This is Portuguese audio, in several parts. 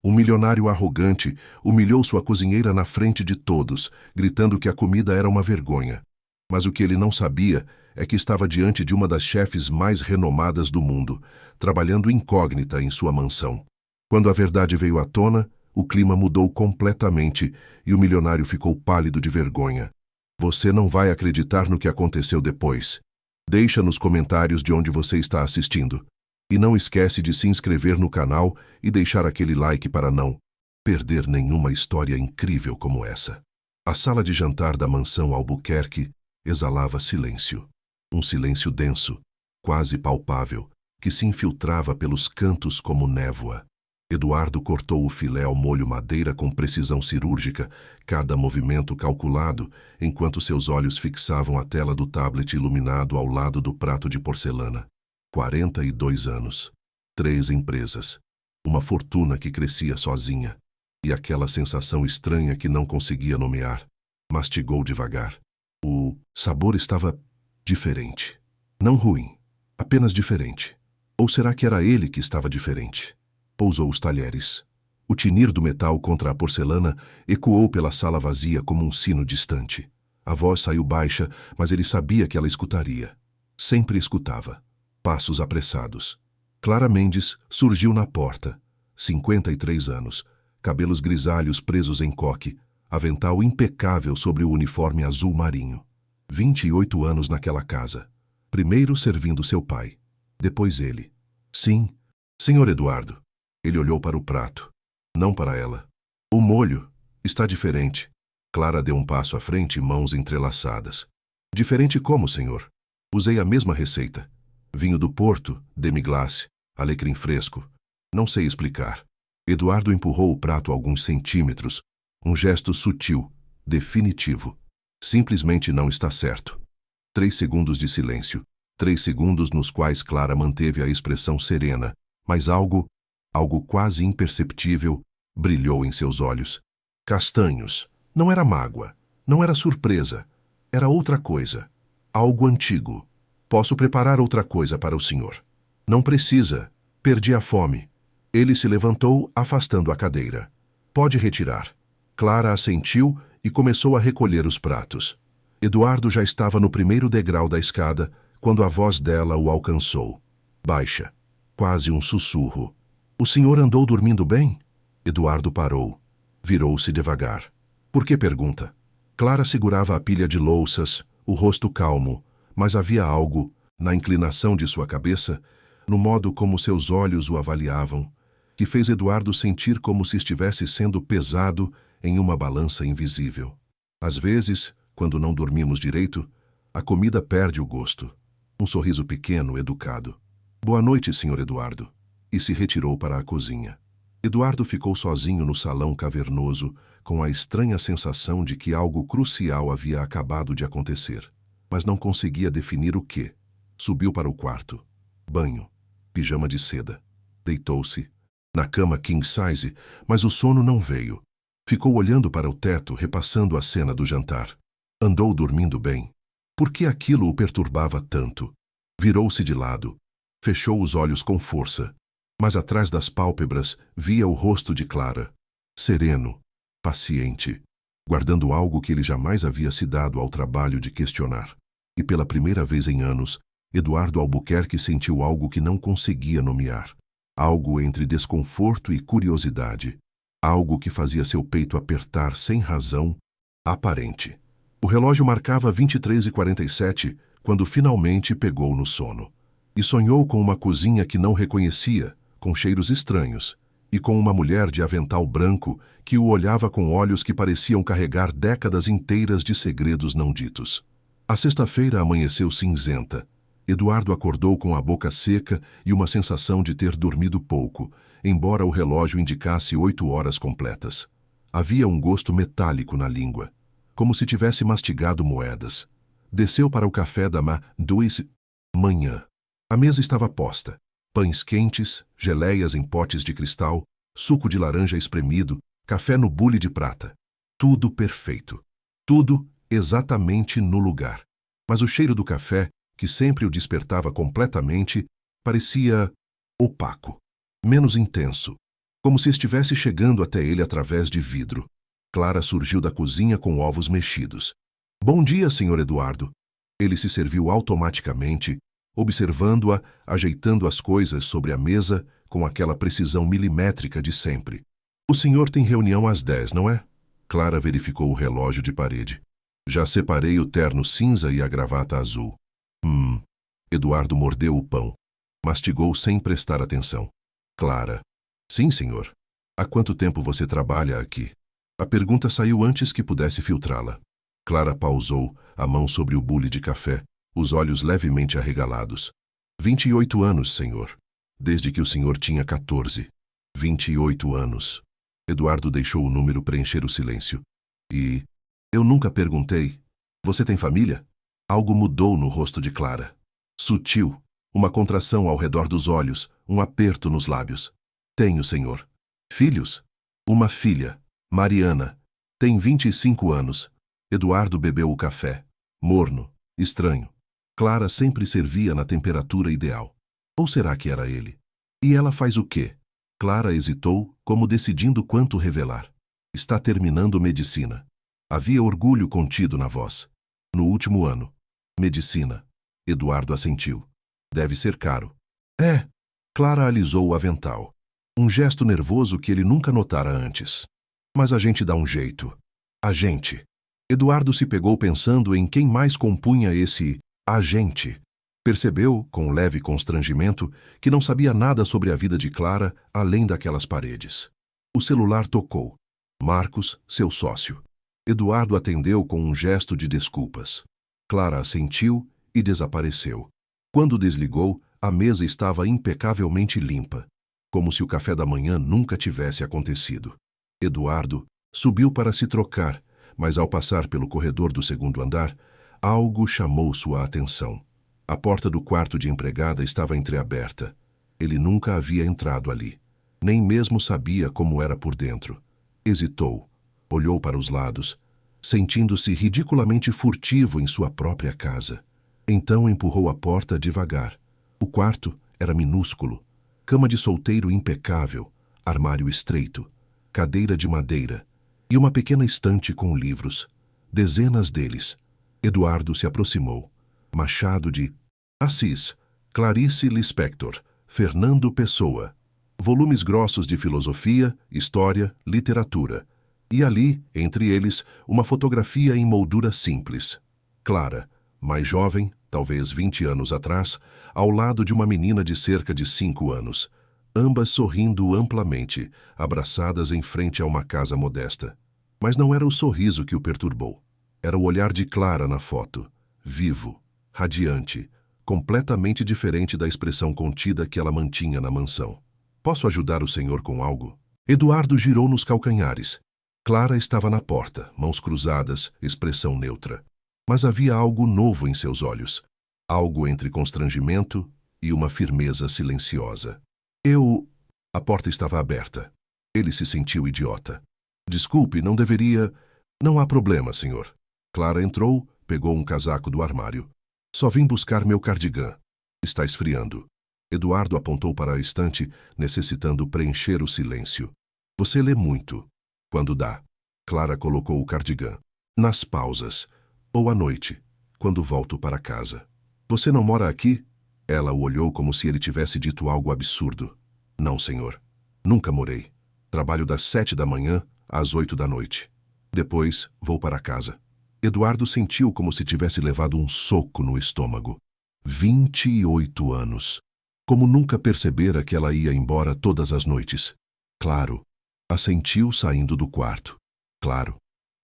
Um milionário arrogante humilhou sua cozinheira na frente de todos, gritando que a comida era uma vergonha. Mas o que ele não sabia é que estava diante de uma das chefes mais renomadas do mundo, trabalhando incógnita em sua mansão. Quando a verdade veio à tona, o clima mudou completamente e o milionário ficou pálido de vergonha. Você não vai acreditar no que aconteceu depois. Deixa nos comentários de onde você está assistindo. E não esquece de se inscrever no canal e deixar aquele like para não perder nenhuma história incrível como essa. A sala de jantar da mansão Albuquerque exalava silêncio. Um silêncio denso, quase palpável, que se infiltrava pelos cantos como névoa. Eduardo cortou o filé ao molho madeira com precisão cirúrgica, cada movimento calculado, enquanto seus olhos fixavam a tela do tablet iluminado ao lado do prato de porcelana. 42 anos, 3 empresas, uma fortuna que crescia sozinha, e aquela sensação estranha que não conseguia nomear. Mastigou devagar. O sabor estava diferente. Não ruim, apenas diferente. Ou será que era ele que estava diferente? Pousou os talheres. O tinir do metal contra a porcelana ecoou pela sala vazia como um sino distante. A voz saiu baixa, mas ele sabia que ela escutaria. Sempre escutava. Passos apressados. Clara Mendes surgiu na porta. 53 anos, cabelos grisalhos presos em coque, avental impecável sobre o uniforme azul marinho. 28 anos naquela casa. Primeiro servindo seu pai. Depois ele. Sim, senhor Eduardo. Ele olhou para o prato. Não para ela. O molho está diferente. Clara deu um passo à frente, mãos entrelaçadas. Diferente como, senhor? Usei a mesma receita. Vinho do Porto, demi-glace, alecrim fresco. Não sei explicar. Eduardo empurrou o prato alguns centímetros. Um gesto sutil, definitivo. Simplesmente não está certo. 3 segundos de silêncio. 3 segundos nos quais Clara manteve a expressão serena, mas algo quase imperceptível, brilhou em seus olhos. Castanhos. Não era mágoa. Não era surpresa. Era outra coisa. Algo antigo. Posso preparar outra coisa para o senhor. Não precisa. Perdi a fome. Ele se levantou, afastando a cadeira. Pode retirar. Clara assentiu e começou a recolher os pratos. Eduardo já estava no primeiro degrau da escada quando a voz dela o alcançou. Baixa. Quase um sussurro. O senhor andou dormindo bem? Eduardo parou. Virou-se devagar. Por que pergunta? Clara segurava a pilha de louças, o rosto calmo, mas havia algo, na inclinação de sua cabeça, no modo como seus olhos o avaliavam, que fez Eduardo sentir como se estivesse sendo pesado em uma balança invisível. Às vezes, quando não dormimos direito, a comida perde o gosto. Um sorriso pequeno, educado. Boa noite, senhor Eduardo. E se retirou para a cozinha. Eduardo ficou sozinho no salão cavernoso, com a estranha sensação de que algo crucial havia acabado de acontecer. Mas não conseguia definir o que. Subiu para o quarto. Banho. Pijama de seda. Deitou-se. Na cama king size, mas o sono não veio. Ficou olhando para o teto, repassando a cena do jantar. Andou dormindo bem. Por que aquilo o perturbava tanto? Virou-se de lado. Fechou os olhos com força. Mas atrás das pálpebras via o rosto de Clara. Sereno. Paciente. Guardando algo que ele jamais havia se dado ao trabalho de questionar. E pela primeira vez em anos, Eduardo Albuquerque sentiu algo que não conseguia nomear. Algo entre desconforto e curiosidade. Algo que fazia seu peito apertar sem razão aparente. O relógio marcava 23h47 quando finalmente pegou no sono. E sonhou com uma cozinha que não reconhecia, com cheiros estranhos, e com uma mulher de avental branco que o olhava com olhos que pareciam carregar décadas inteiras de segredos não ditos. A sexta-feira amanheceu cinzenta. Eduardo acordou com a boca seca e uma sensação de ter dormido pouco, embora o relógio indicasse 8 horas completas. Havia um gosto metálico na língua, como se tivesse mastigado moedas. Desceu para o café da manhã. A mesa estava posta. Pães quentes, geleias em potes de cristal, suco de laranja espremido, café no bule de prata. Tudo perfeito. Tudo exatamente no lugar. Mas o cheiro do café, que sempre o despertava completamente, parecia opaco, menos intenso, como se estivesse chegando até ele através de vidro. Clara surgiu da cozinha com ovos mexidos. Bom dia, Sr. Eduardo. Ele se serviu automaticamente, observando-a, ajeitando as coisas sobre a mesa com aquela precisão milimétrica de sempre. O senhor tem reunião às 10, não é? Clara verificou o relógio de parede. Já separei o terno cinza e a gravata azul. Eduardo mordeu o pão. Mastigou sem prestar atenção. Clara. Sim, senhor. Há quanto tempo você trabalha aqui? A pergunta saiu antes que pudesse filtrá-la. Clara pausou, a mão sobre o bule de café, os olhos levemente arregalados. 28 anos, senhor. Desde que o senhor tinha 14. 28 anos. Eduardo deixou o número preencher o silêncio. E... eu nunca perguntei. Você tem família? Algo mudou no rosto de Clara. Sutil, uma contração ao redor dos olhos, um aperto nos lábios. Tenho, senhor. Filhos? Uma filha, Mariana. Tem 25 anos. Eduardo bebeu o café. Morno, estranho. Clara sempre servia na temperatura ideal. Ou será que era ele? E ela faz o quê? Clara hesitou, como decidindo quanto revelar. Está terminando medicina. Havia orgulho contido na voz. No último ano. Medicina. Eduardo assentiu. Deve ser caro. É. Clara alisou o avental. Um gesto nervoso que ele nunca notara antes. Mas a gente dá um jeito. A gente. Eduardo se pegou pensando em quem mais compunha esse a gente. Percebeu, com leve constrangimento, que não sabia nada sobre a vida de Clara além daquelas paredes. O celular tocou. Marcos, seu sócio. Eduardo atendeu com um gesto de desculpas. Clara assentiu e desapareceu. Quando desligou, a mesa estava impecavelmente limpa, como se o café da manhã nunca tivesse acontecido. Eduardo subiu para se trocar, mas ao passar pelo corredor do segundo andar, algo chamou sua atenção. A porta do quarto de empregada estava entreaberta. Ele nunca havia entrado ali. Nem mesmo sabia como era por dentro. Hesitou. Olhou para os lados, sentindo-se ridiculamente furtivo em sua própria casa. Então empurrou a porta devagar. O quarto era minúsculo. Cama de solteiro impecável, armário estreito, cadeira de madeira e uma pequena estante com livros. Dezenas deles. Eduardo se aproximou. Machado de Assis, Clarice Lispector, Fernando Pessoa. Volumes grossos de filosofia, história, literatura. E ali, entre eles, uma fotografia em moldura simples. Clara, mais jovem, talvez 20 anos atrás, ao lado de uma menina de cerca de 5 anos. Ambas sorrindo amplamente, abraçadas em frente a uma casa modesta. Mas não era o sorriso que o perturbou. Era o olhar de Clara na foto. Vivo, radiante, completamente diferente da expressão contida que ela mantinha na mansão. Posso ajudar o senhor com algo? Eduardo girou nos calcanhares. Clara estava na porta, mãos cruzadas, expressão neutra. Mas havia algo novo em seus olhos. Algo entre constrangimento e uma firmeza silenciosa. A porta estava aberta. Ele se sentiu idiota. Desculpe, não deveria... Não há problema, senhor. Clara entrou, pegou um casaco do armário. Só vim buscar meu cardigã. Está esfriando. Eduardo apontou para a estante, necessitando preencher o silêncio. Você lê muito. Quando dá. Clara colocou o cardigã. Nas pausas. Ou à noite, quando volto para casa. Você não mora aqui? Ela o olhou como se ele tivesse dito algo absurdo. Não, senhor. Nunca morei. Trabalho das 7 da manhã às 8 da noite. Depois, vou para casa. Eduardo sentiu como se tivesse levado um soco no estômago. 28 anos. Como nunca percebera que ela ia embora todas as noites. Claro. Assentiu saindo do quarto. Claro.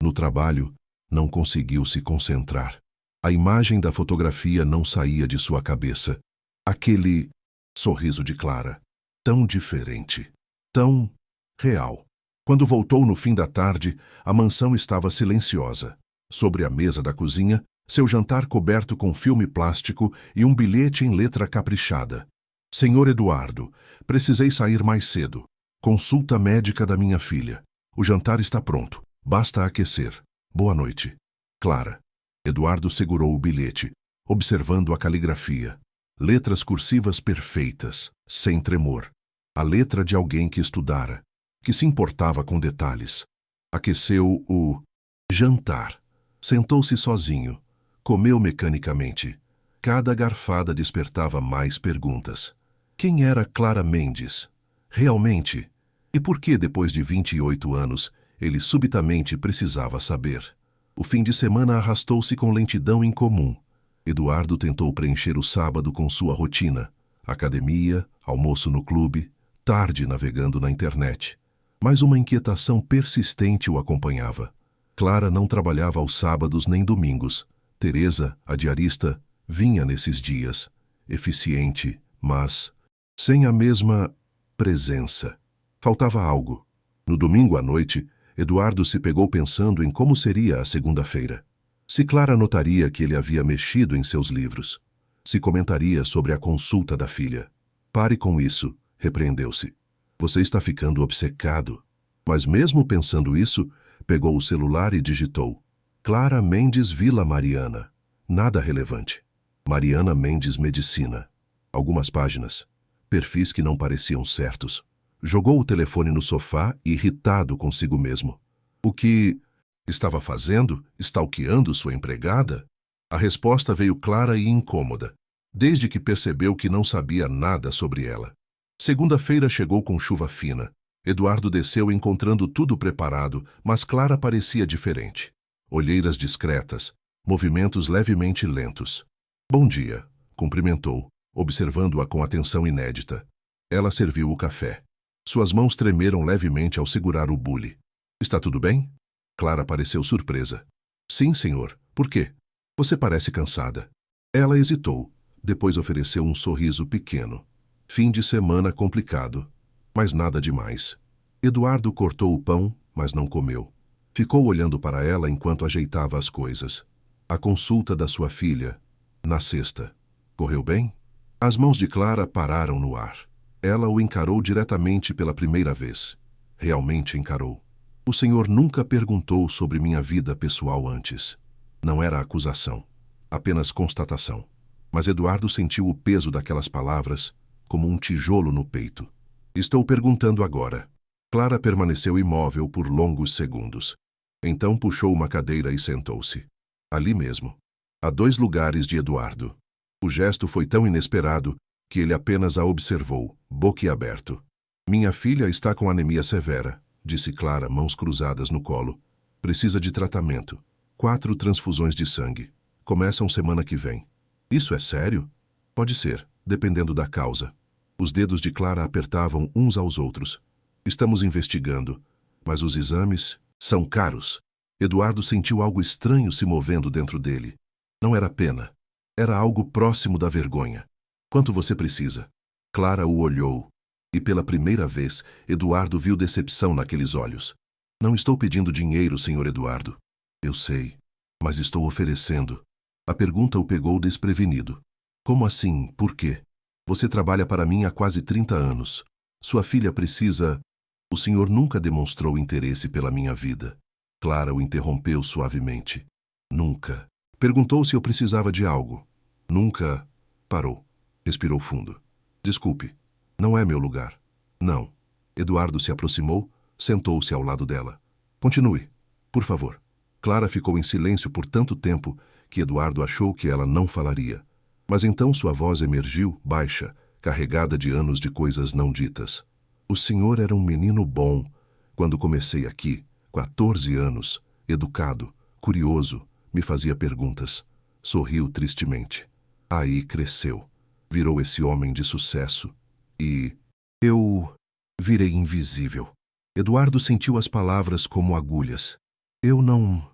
No trabalho, não conseguiu se concentrar. A imagem da fotografia não saía de sua cabeça. Aquele sorriso de Clara. Tão diferente. Tão real. Quando voltou no fim da tarde, a mansão estava silenciosa. Sobre a mesa da cozinha, seu jantar coberto com filme plástico e um bilhete em letra caprichada. Senhor Eduardo, precisei sair mais cedo. Consulta médica da minha filha. O jantar está pronto. Basta aquecer. Boa noite. Clara. Eduardo segurou o bilhete, observando a caligrafia. Letras cursivas perfeitas, sem tremor. A letra de alguém que estudara. que se importava com detalhes. Aqueceu o jantar. Sentou-se sozinho. Comeu mecanicamente. Cada garfada despertava mais perguntas. Quem era Clara Mendes? Realmente? E por que, depois de 28 anos, ele subitamente precisava saber? O fim de semana arrastou-se com lentidão incomum. Eduardo tentou preencher o sábado com sua rotina. Academia, almoço no clube, tarde navegando na internet. Mas uma inquietação persistente o acompanhava. Clara não trabalhava aos sábados nem domingos. Teresa, a diarista, vinha nesses dias. Eficiente, mas sem a mesma presença. Faltava algo. No domingo à noite, Eduardo se pegou pensando em como seria a segunda-feira. Se Clara notaria que ele havia mexido em seus livros. Se comentaria sobre a consulta da filha. Pare com isso, repreendeu-se. Você está ficando obcecado. Mas mesmo pensando isso, pegou o celular e digitou. Clara Mendes Vila Mariana. Nada relevante. Mariana Mendes Medicina. Algumas páginas. Perfis que não pareciam certos. Jogou o telefone no sofá, irritado consigo mesmo. O que estava fazendo? Stalkeando sua empregada? A resposta veio clara e incômoda, desde que percebeu que não sabia nada sobre ela. Segunda-feira chegou com chuva fina. Eduardo desceu encontrando tudo preparado, mas Clara parecia diferente. Olheiras discretas, movimentos levemente lentos. Bom dia, cumprimentou, observando-a com atenção inédita. Ela serviu o café. Suas mãos tremeram levemente ao segurar o bule. Está tudo bem? Clara pareceu surpresa. Sim, senhor. Por quê? Você parece cansada. Ela hesitou. Depois ofereceu um sorriso pequeno. Fim de semana complicado. Mas nada demais. Eduardo cortou o pão, mas não comeu. Ficou olhando para ela enquanto ajeitava as coisas. A consulta da sua filha, na sexta. Correu bem? As mãos de Clara pararam no ar. Ela o encarou diretamente pela primeira vez. Realmente encarou. O senhor nunca perguntou sobre minha vida pessoal antes. Não era acusação, apenas constatação. Mas Eduardo sentiu o peso daquelas palavras como um tijolo no peito. Estou perguntando agora. Clara permaneceu imóvel por longos segundos. Então puxou uma cadeira e sentou-se. Ali mesmo, a 2 lugares de Eduardo. O gesto foi tão inesperado que ele apenas a observou, boquiaberto. Minha filha está com anemia severa, disse Clara, mãos cruzadas no colo. Precisa de tratamento. 4 transfusões de sangue. Começam semana que vem. Isso é sério? Pode ser, dependendo da causa. Os dedos de Clara apertavam uns aos outros. Estamos investigando, mas os exames são caros. Eduardo sentiu algo estranho se movendo dentro dele. Não era pena. Era algo próximo da vergonha. Quanto você precisa? Clara o olhou. E pela primeira vez, Eduardo viu decepção naqueles olhos. Não estou pedindo dinheiro, senhor Eduardo. Eu sei, mas estou oferecendo. A pergunta o pegou desprevenido. Como assim? Por quê? Você trabalha para mim há quase 30 anos. Sua filha precisa... O senhor nunca demonstrou interesse pela minha vida. Clara o interrompeu suavemente. Nunca. Perguntou se eu precisava de algo. Nunca. Parou. Respirou fundo. Desculpe. Não é meu lugar. Não. Eduardo se aproximou, sentou-se ao lado dela. Continue, por favor. Clara ficou em silêncio por tanto tempo que Eduardo achou que ela não falaria. Mas então sua voz emergiu, baixa, carregada de anos de coisas não ditas. O senhor era um menino bom. Quando comecei aqui, 14 anos, educado, curioso, me fazia perguntas. Sorriu tristemente. Aí cresceu. Virou esse homem de sucesso. E eu virei invisível. Eduardo sentiu as palavras como agulhas. Eu não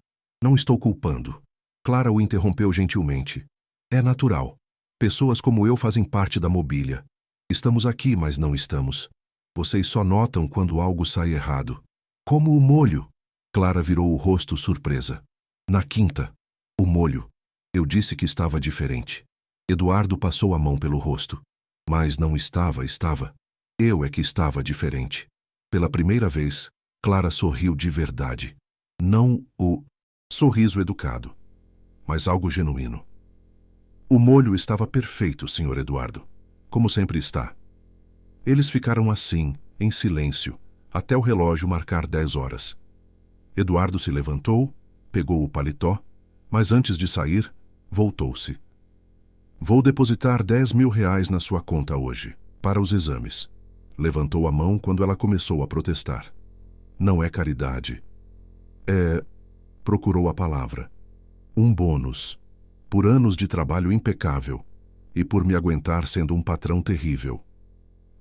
estou culpando. Clara o interrompeu gentilmente. É natural. Pessoas como eu fazem parte da mobília. Estamos aqui, mas não estamos. Vocês só notam quando algo sai errado. Como o molho. Clara virou o rosto surpresa. Na quinta. O molho. Eu disse que estava diferente. Eduardo passou a mão pelo rosto. Mas não estava. Eu é que estava diferente. Pela primeira vez, Clara sorriu de verdade. Não o sorriso educado, mas algo genuíno. O molho estava perfeito, Sr. Eduardo, como sempre está. Eles ficaram assim, em silêncio, até o relógio marcar 10 horas. Eduardo se levantou, pegou o paletó, mas antes de sair, voltou-se. Vou depositar 10.000 reais na sua conta hoje, para os exames. Levantou a mão quando ela começou a protestar. Não é caridade. Procurou a palavra. Um bônus. Por anos de trabalho impecável. E por me aguentar sendo um patrão terrível.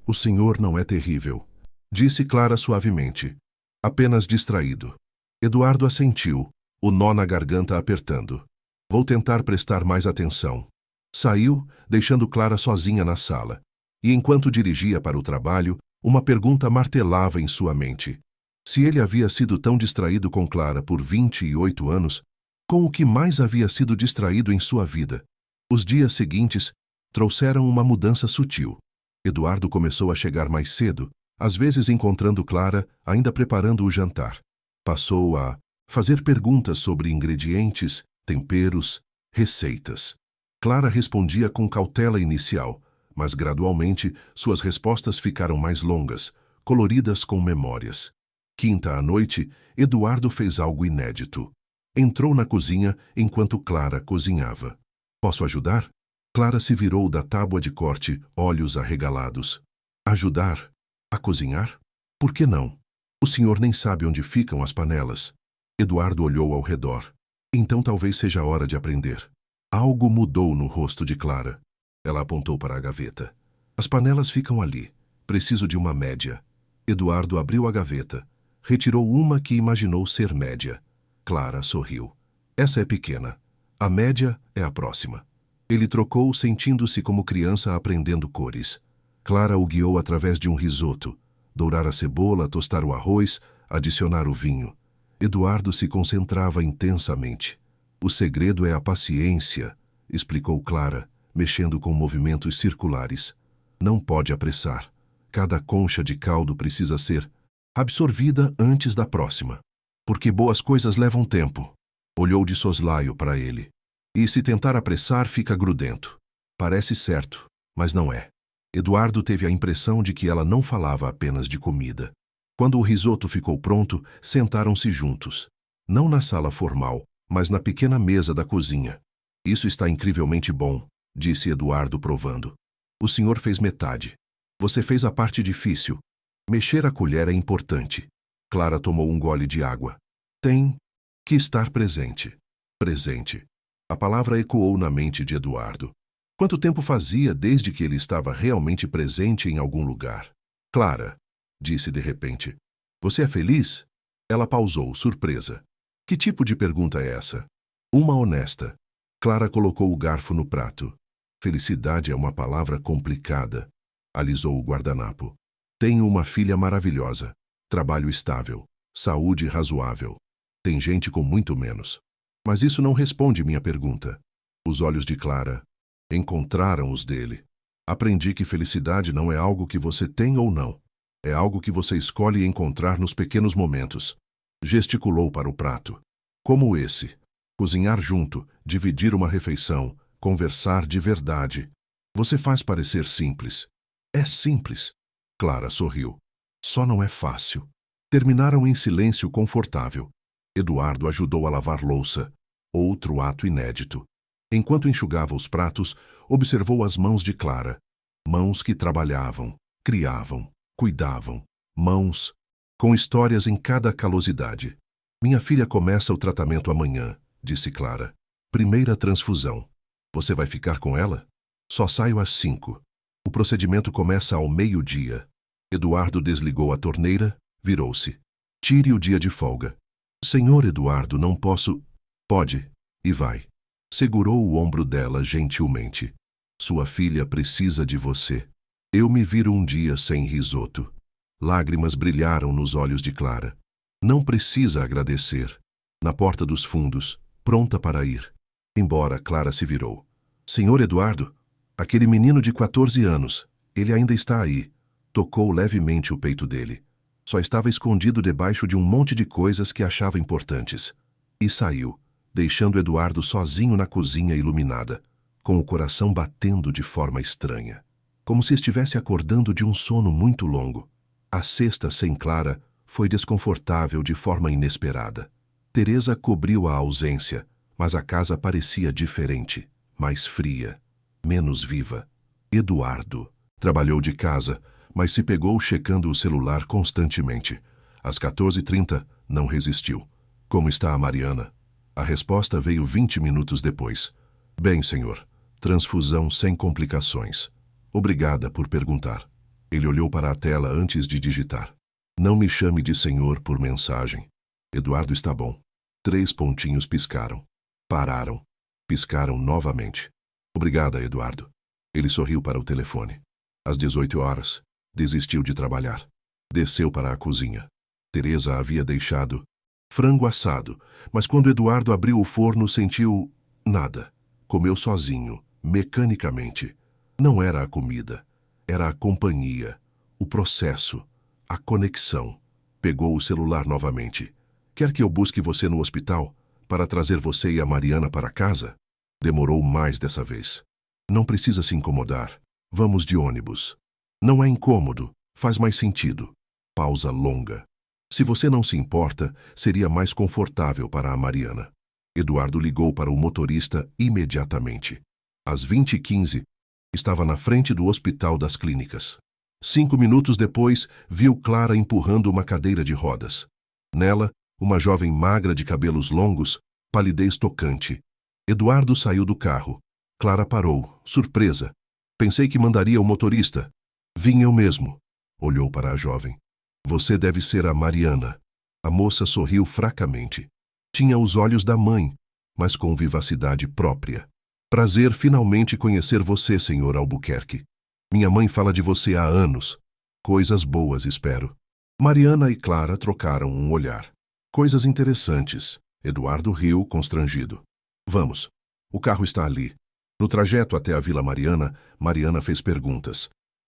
O senhor não é terrível, disse Clara suavemente. Apenas distraído. Eduardo assentiu, o nó na garganta apertando. Vou tentar prestar mais atenção. Saiu, deixando Clara sozinha na sala. E enquanto dirigia para o trabalho, uma pergunta martelava em sua mente. Se ele havia sido tão distraído com Clara por 28 anos, com o que mais havia sido distraído em sua vida? Os dias seguintes trouxeram uma mudança sutil. Eduardo começou a chegar mais cedo, às vezes encontrando Clara ainda preparando o jantar. Passou a fazer perguntas sobre ingredientes, temperos, receitas. Clara respondia com cautela inicial, mas gradualmente suas respostas ficaram mais longas, coloridas com memórias. Quinta à noite, Eduardo fez algo inédito. Entrou na cozinha enquanto Clara cozinhava. Posso ajudar? Clara se virou da tábua de corte, olhos arregalados. Ajudar? A cozinhar? Por que não? O senhor nem sabe onde ficam as panelas. Eduardo olhou ao redor. Então talvez seja a hora de aprender. Algo mudou no rosto de Clara. Ela apontou para a gaveta. As panelas ficam ali. Preciso de uma média. Eduardo abriu a gaveta. Retirou uma que imaginou ser média. Clara sorriu. Essa é pequena. A média é a próxima. Ele trocou, sentindo-se como criança aprendendo cores. Clara o guiou através de um risoto. Dourar a cebola, tostar o arroz, adicionar o vinho. Eduardo se concentrava intensamente. O segredo é a paciência, explicou Clara, mexendo com movimentos circulares. Não pode apressar. Cada concha de caldo precisa ser absorvida antes da próxima. Porque boas coisas levam tempo. Olhou de soslaio para ele. E se tentar apressar, fica grudento. Parece certo, mas não é. Eduardo teve a impressão de que ela não falava apenas de comida. Quando o risoto ficou pronto, sentaram-se juntos. Não na sala formal, mas na pequena mesa da cozinha. Isso está incrivelmente bom, disse Eduardo provando. O senhor fez metade. Você fez a parte difícil. Mexer a colher é importante. Clara tomou um gole de água. Tem que estar presente. Presente. A palavra ecoou na mente de Eduardo. Quanto tempo fazia desde que ele estava realmente presente em algum lugar? Clara, disse de repente. Você é feliz? Ela pausou, surpresa. Que tipo de pergunta é essa? Uma honesta. Clara colocou o garfo no prato. Felicidade é uma palavra complicada. Alisou o guardanapo. Tenho uma filha maravilhosa. Trabalho estável. Saúde razoável. Tem gente com muito menos. Mas isso não responde minha pergunta. Os olhos de Clara encontraram os dele. Aprendi que felicidade não é algo que você tem ou não. É algo que você escolhe encontrar nos pequenos momentos. Gesticulou para o prato. Como esse. Cozinhar junto, dividir uma refeição, conversar de verdade. Você faz parecer simples. É simples. Clara sorriu. Só não é fácil. Terminaram em silêncio confortável. Eduardo ajudou a lavar louça. Outro ato inédito. Enquanto enxugava os pratos, observou as mãos de Clara. Mãos que trabalhavam, criavam, cuidavam. Mãos com histórias em cada calosidade. Minha filha começa o tratamento amanhã, disse Clara. Primeira transfusão. Você vai ficar com ela? Só saio às 5. O procedimento começa ao meio-dia. Eduardo desligou a torneira, virou-se. Tire o dia de folga. Senhor Eduardo, não posso... Pode, e vai. Segurou o ombro dela gentilmente. Sua filha precisa de você. Eu me viro um dia sem risoto. Lágrimas brilharam nos olhos de Clara. Não precisa agradecer. Na porta dos fundos, pronta para ir. Embora Clara se virou. Senhor Eduardo, aquele menino de 14 anos, ele ainda está aí. Tocou levemente o peito dele. Só estava escondido debaixo de um monte de coisas que achava importantes. E saiu, deixando Eduardo sozinho na cozinha iluminada, com o coração batendo de forma estranha, como se estivesse acordando de um sono muito longo. A sexta sem Clara foi desconfortável de forma inesperada. Teresa cobriu a ausência, mas a casa parecia diferente, mais fria, menos viva. Eduardo trabalhou de casa, mas se pegou checando o celular constantemente. Às 14h30, não resistiu. Como está a Mariana? A resposta veio 20 minutos depois. Bem, senhor. Transfusão sem complicações. Obrigada por perguntar. Ele olhou para a tela antes de digitar. Não me chame de senhor por mensagem. Eduardo está bom. 3 pontinhos piscaram. Pararam. Piscaram novamente. Obrigada, Eduardo. Ele sorriu para o telefone. Às 18h, desistiu de trabalhar. Desceu para a cozinha. Teresa havia deixado frango assado, mas quando Eduardo abriu o forno sentiu nada. Comeu sozinho, mecanicamente. Não era a comida, era a companhia, o processo, a conexão. Pegou o celular novamente. Quer que eu busque você no hospital para trazer você e a Mariana para casa? Demorou mais dessa vez. Não precisa se incomodar. Vamos de ônibus. Não é incômodo, faz mais sentido. Pausa longa. Se você não se importa, seria mais confortável para a Mariana. Eduardo ligou para o motorista imediatamente. Às 20h15, estava na frente do Hospital das Clínicas. 5 minutos depois, viu Clara empurrando uma cadeira de rodas. Nela, uma jovem magra de cabelos longos, palidez tocante. Eduardo saiu do carro. Clara parou, surpresa. Pensei que mandaria o motorista. Vim eu mesmo. Olhou para a jovem. Você deve ser a Mariana. A moça sorriu fracamente. Tinha os olhos da mãe, mas com vivacidade própria. Prazer finalmente conhecer você, senhor Albuquerque. Minha mãe fala de você há anos. Coisas boas, espero. Mariana e Clara trocaram um olhar. Coisas interessantes. Eduardo riu, constrangido. Vamos. O carro está ali. No trajeto até a Vila Mariana, Mariana fez perguntas.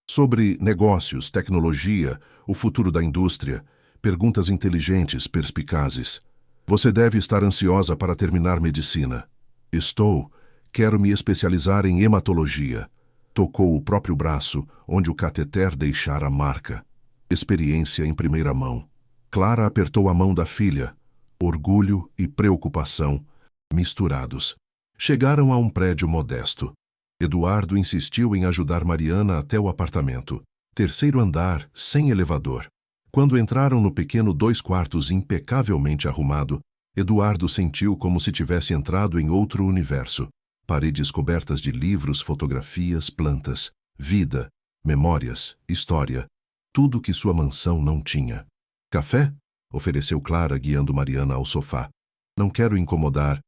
Sobre negócios, tecnologia, o futuro da indústria. Perguntas inteligentes, perspicazes. Você deve estar ansiosa para terminar medicina. Estou. Quero me especializar em hematologia. Tocou o próprio braço, onde o cateter deixara a marca. Experiência em primeira mão. Clara apertou a mão da filha. Orgulho e preocupação, misturados. Chegaram a um prédio modesto. Eduardo insistiu em ajudar Mariana até o apartamento. 3º andar, sem elevador. Quando entraram no pequeno 2 quartos impecavelmente arrumado, Eduardo sentiu como se tivesse entrado em outro universo. Paredes cobertas de livros, fotografias, plantas, vida, memórias, história. Tudo que sua mansão não tinha. Café? Ofereceu Clara, guiando Mariana ao sofá. Não quero incomodar.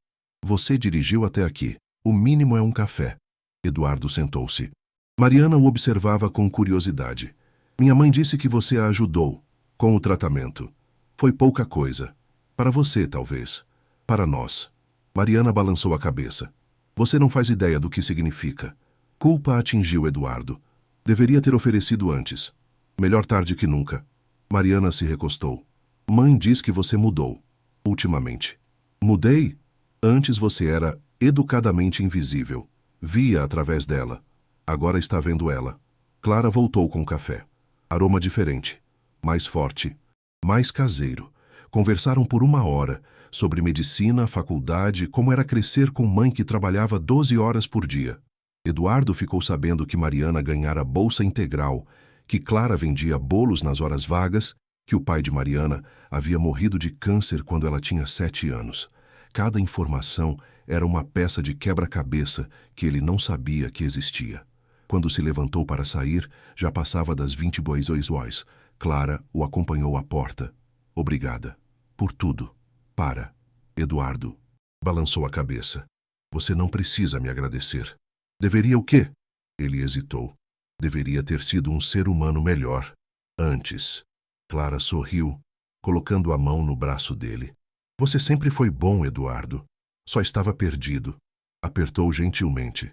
Você dirigiu até aqui. O mínimo é um café. Eduardo sentou-se. Mariana o observava com curiosidade. Minha mãe disse que você a ajudou com o tratamento. Foi pouca coisa. Para você, talvez. Para nós. Mariana balançou a cabeça. Você não faz ideia do que significa. Culpa atingiu Eduardo. Deveria ter oferecido antes. Melhor tarde que nunca. Mariana se recostou. Mãe diz que você mudou. Ultimamente. Mudei? Antes você era educadamente invisível. Via através dela. Agora está vendo ela. Clara voltou com café. Aroma diferente. Mais forte. Mais caseiro. Conversaram por 1 hora sobre medicina, faculdade, como era crescer com mãe que trabalhava 12 horas por dia. Eduardo ficou sabendo que Mariana ganhara bolsa integral, que Clara vendia bolos nas horas vagas, que o pai de Mariana havia morrido de câncer quando ela tinha 7 anos. Cada informação era uma peça de quebra-cabeça que ele não sabia que existia. Quando se levantou para sair, já passava das 22 horas. Clara o acompanhou à porta. Obrigada. Por tudo. Para. Eduardo. Balançou a cabeça. Você não precisa me agradecer. Deveria o quê? Ele hesitou. Deveria ter sido um ser humano melhor. Antes. Clara sorriu, colocando a mão no braço dele. Você sempre foi bom, Eduardo. Só estava perdido. Apertou gentilmente.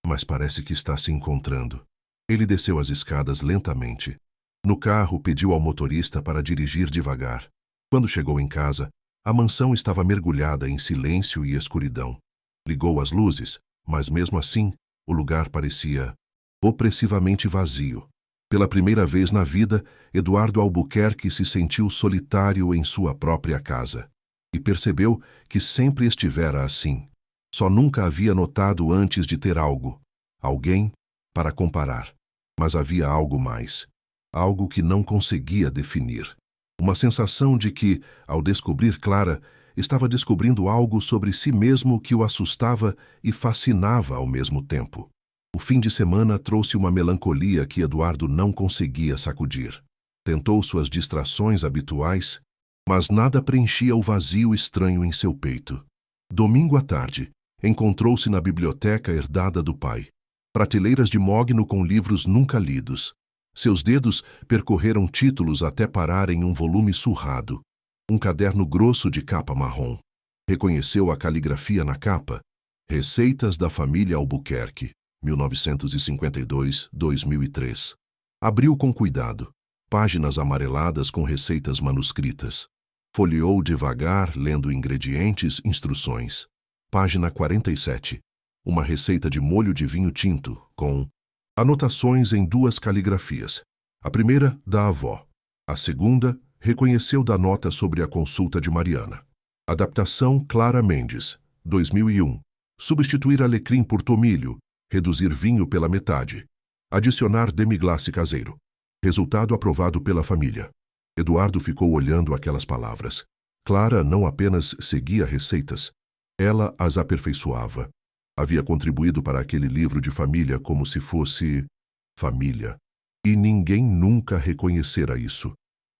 Mas parece que está se encontrando. Ele desceu as escadas lentamente. No carro, pediu ao motorista para dirigir devagar. Quando chegou em casa, a mansão estava mergulhada em silêncio e escuridão. Ligou as luzes, mas mesmo assim, o lugar parecia opressivamente vazio. Pela primeira vez na vida, Eduardo Albuquerque se sentiu solitário em sua própria casa. E percebeu que sempre estivera assim. Só nunca havia notado antes de ter algo, alguém, para comparar. Mas havia algo mais. Algo que não conseguia definir. Uma sensação de que, ao descobrir Clara, estava descobrindo algo sobre si mesmo que o assustava e fascinava ao mesmo tempo. O fim de semana trouxe uma melancolia que Eduardo não conseguia sacudir. Tentou suas distrações habituais, mas nada preenchia o vazio estranho em seu peito. Domingo à tarde, encontrou-se na biblioteca herdada do pai. Prateleiras de mogno com livros nunca lidos. Seus dedos percorreram títulos até parar em um volume surrado. Um caderno grosso de capa marrom. Reconheceu a caligrafia na capa. Receitas da família Albuquerque, 1952-2003. Abriu com cuidado. Páginas amareladas com receitas manuscritas. Folheou devagar, lendo ingredientes, instruções. Página 47. Uma receita de molho de vinho tinto, com anotações em duas caligrafias. A primeira, da avó. A segunda, reconheceu da nota sobre a consulta de Mariana. Adaptação Clara Mendes, 2001. Substituir alecrim por tomilho. Reduzir vinho pela metade. Adicionar demi-glace caseiro. Resultado aprovado pela família. Eduardo ficou olhando aquelas palavras. Clara não apenas seguia receitas, ela as aperfeiçoava. Havia contribuído para aquele livro de família como se fosse família. E ninguém nunca reconhecera isso,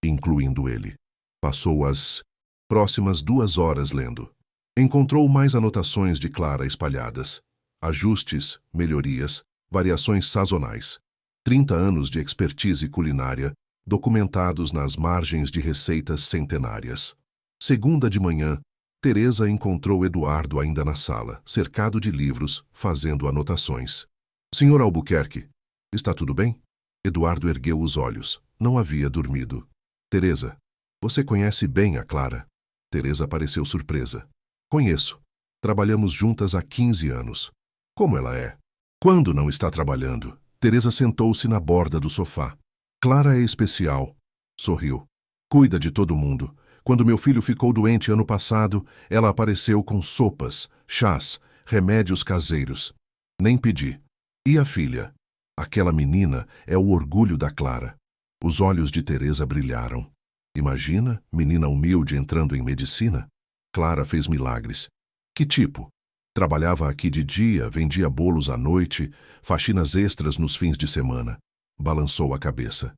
incluindo ele. Passou as próximas 2 horas lendo. Encontrou mais anotações de Clara espalhadas. Ajustes, melhorias, variações sazonais. 30 anos de expertise culinária, documentados nas margens de receitas centenárias. Segunda de manhã, Teresa encontrou Eduardo ainda na sala, cercado de livros, fazendo anotações. Senhor Albuquerque, está tudo bem? Eduardo ergueu os olhos. Não havia dormido. Teresa, você conhece bem a Clara? Teresa pareceu surpresa. Conheço. Trabalhamos juntas há 15 anos. Como ela é? Quando não está trabalhando? Teresa sentou-se na borda do sofá. Clara é especial. Sorriu. Cuida de todo mundo. Quando meu filho ficou doente ano passado, ela apareceu com sopas, chás, remédios caseiros. Nem pedi. E a filha? Aquela menina é o orgulho da Clara. Os olhos de Teresa brilharam. Imagina, menina humilde entrando em medicina? Clara fez milagres. Que tipo? Trabalhava aqui de dia, vendia bolos à noite, faxinas extras nos fins de semana. Balançou a cabeça.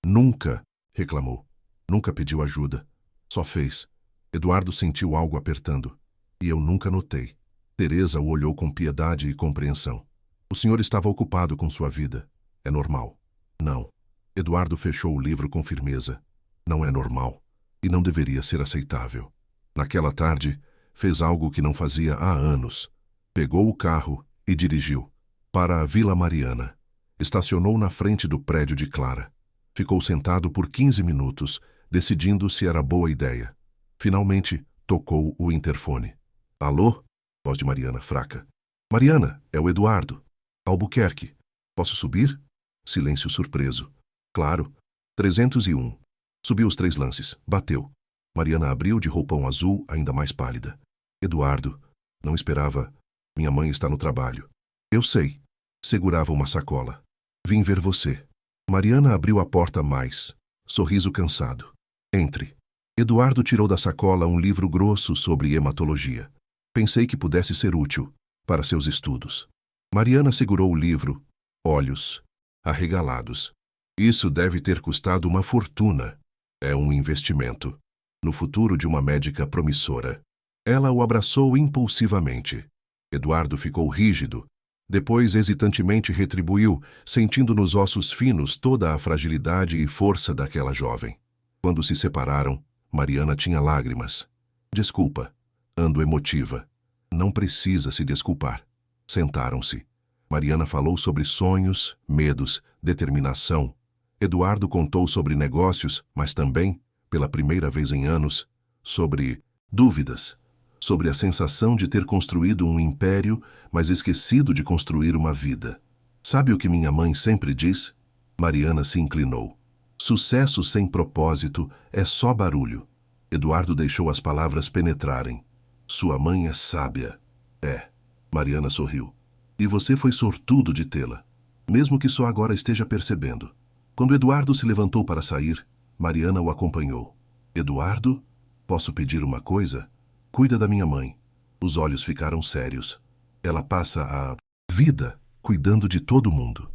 Nunca, reclamou. Nunca pediu ajuda. Só fez. Eduardo sentiu algo apertando. E eu nunca notei. Teresa o olhou com piedade e compreensão. O senhor estava ocupado com sua vida. É normal. Não. Eduardo fechou o livro com firmeza. Não é normal. E não deveria ser aceitável. Naquela tarde, fez algo que não fazia há anos. Pegou o carro e dirigiu para a Vila Mariana. Estacionou na frente do prédio de Clara. Ficou sentado por 15 minutos, decidindo se era boa ideia. Finalmente, tocou o interfone. Alô? Voz de Mariana fraca. Mariana, é o Eduardo. Albuquerque. Posso subir? Silêncio surpreso. Claro. 301. Subiu os 3 lances. Bateu. Mariana abriu de roupão azul, ainda mais pálida. Eduardo. Não esperava. Minha mãe está no trabalho. Eu sei. Segurava uma sacola. Vim ver você. Mariana abriu a porta mais. Sorriso cansado. Entre. Eduardo tirou da sacola um livro grosso sobre hematologia. Pensei que pudesse ser útil para seus estudos. Mariana segurou o livro, olhos arregalados. Isso deve ter custado uma fortuna. É um investimento no futuro de uma médica promissora. Ela o abraçou impulsivamente. Eduardo ficou rígido. Depois, hesitantemente retribuiu, sentindo nos ossos finos toda a fragilidade e força daquela jovem. Quando se separaram, Mariana tinha lágrimas. Desculpa. Ando emotiva. Não precisa se desculpar. Sentaram-se. Mariana falou sobre sonhos, medos, determinação. Eduardo contou sobre negócios, mas também, pela primeira vez em anos, sobre dúvidas. Sobre a sensação de ter construído um império, mas esquecido de construir uma vida. Sabe o que minha mãe sempre diz? Mariana se inclinou. Sucesso sem propósito é só barulho. Eduardo deixou as palavras penetrarem. Sua mãe é sábia. É. Mariana sorriu. E você foi sortudo de tê-la. Mesmo que só agora esteja percebendo. Quando Eduardo se levantou para sair, Mariana o acompanhou. Eduardo, posso pedir uma coisa? Cuida da minha mãe. Os olhos ficaram sérios. Ela passa a vida cuidando de todo mundo.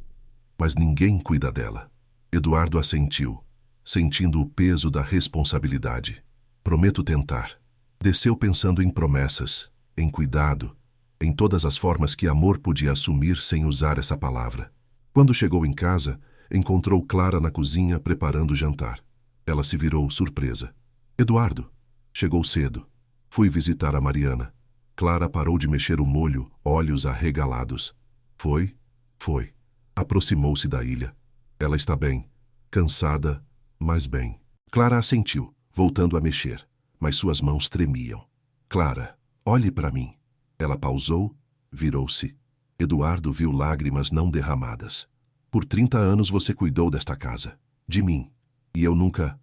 Mas ninguém cuida dela. Eduardo assentiu, sentindo o peso da responsabilidade. Prometo tentar. Desceu pensando em promessas, em cuidado, em todas as formas que amor podia assumir sem usar essa palavra. Quando chegou em casa, encontrou Clara na cozinha preparando o jantar. Ela se virou surpresa. Eduardo. Chegou cedo. Fui visitar a Mariana. Clara parou de mexer o molho, olhos arregalados. Foi? Foi. Aproximou-se da ilha. Ela está bem. Cansada, mas bem. Clara assentiu, voltando a mexer, mas suas mãos tremiam. Clara, olhe para mim. Ela pausou, virou-se. Eduardo viu lágrimas não derramadas. Por 30 anos você cuidou desta casa, de mim. E eu nunca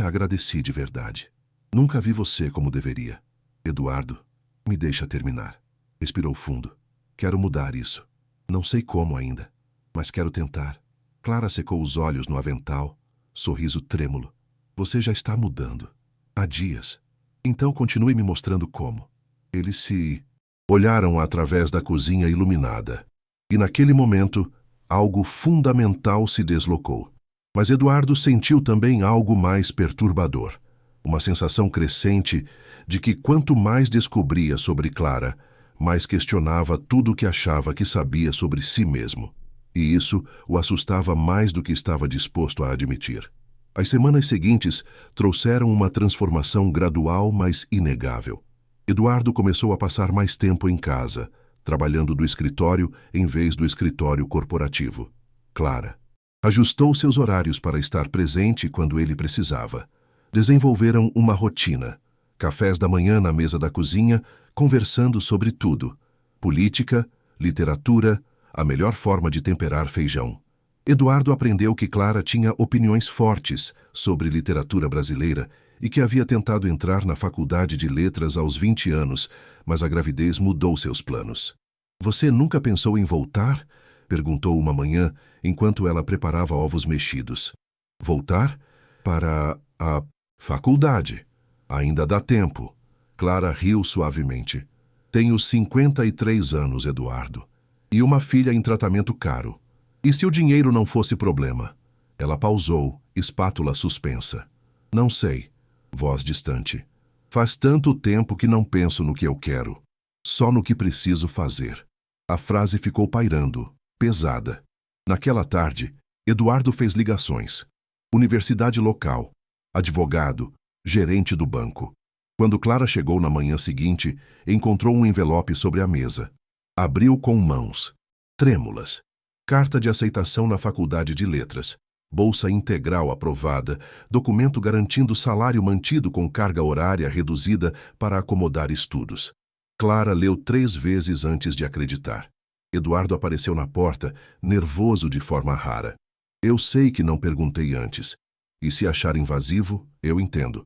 agradeci de verdade. Nunca vi você como deveria. Eduardo, me deixa terminar. Respirou fundo. Quero mudar isso. Não sei como ainda, mas quero tentar. Clara secou os olhos no avental, sorriso trêmulo. Você já está mudando. Há dias. Então continue me mostrando como. Eles se olharam através da cozinha iluminada. E naquele momento, algo fundamental se deslocou. Mas Eduardo sentiu também algo mais perturbador. Uma sensação crescente de que quanto mais descobria sobre Clara, mais questionava tudo o que achava que sabia sobre si mesmo. E isso o assustava mais do que estava disposto a admitir. As semanas seguintes trouxeram uma transformação gradual, mas inegável. Eduardo começou a passar mais tempo em casa, trabalhando do escritório em vez do escritório corporativo. Clara ajustou seus horários para estar presente quando ele precisava. Desenvolveram uma rotina. Cafés da manhã na mesa da cozinha, conversando sobre tudo. Política, literatura, a melhor forma de temperar feijão. Eduardo aprendeu que Clara tinha opiniões fortes sobre literatura brasileira e que havia tentado entrar na faculdade de letras aos 20 anos, mas a gravidez mudou seus planos. Você nunca pensou em voltar? Perguntou uma manhã, enquanto ela preparava ovos mexidos. Voltar? Para a faculdade. Ainda dá tempo. Clara riu suavemente. Tenho 53 anos, Eduardo. E uma filha em tratamento caro. E se o dinheiro não fosse problema? Ela pausou, espátula suspensa. Não sei. Voz distante. Faz tanto tempo que não penso no que eu quero. Só no que preciso fazer. A frase ficou pairando, pesada. Naquela tarde, Eduardo fez ligações. Universidade local. Advogado. Gerente do banco. Quando Clara chegou na manhã seguinte, encontrou um envelope sobre a mesa. Abriu com mãos trêmulas. Carta de aceitação na Faculdade de Letras. Bolsa integral aprovada, documento garantindo salário mantido com carga horária reduzida para acomodar estudos. Clara leu 3 vezes antes de acreditar. Eduardo apareceu na porta, nervoso de forma rara. Eu sei que não perguntei antes. E se achar invasivo, eu entendo.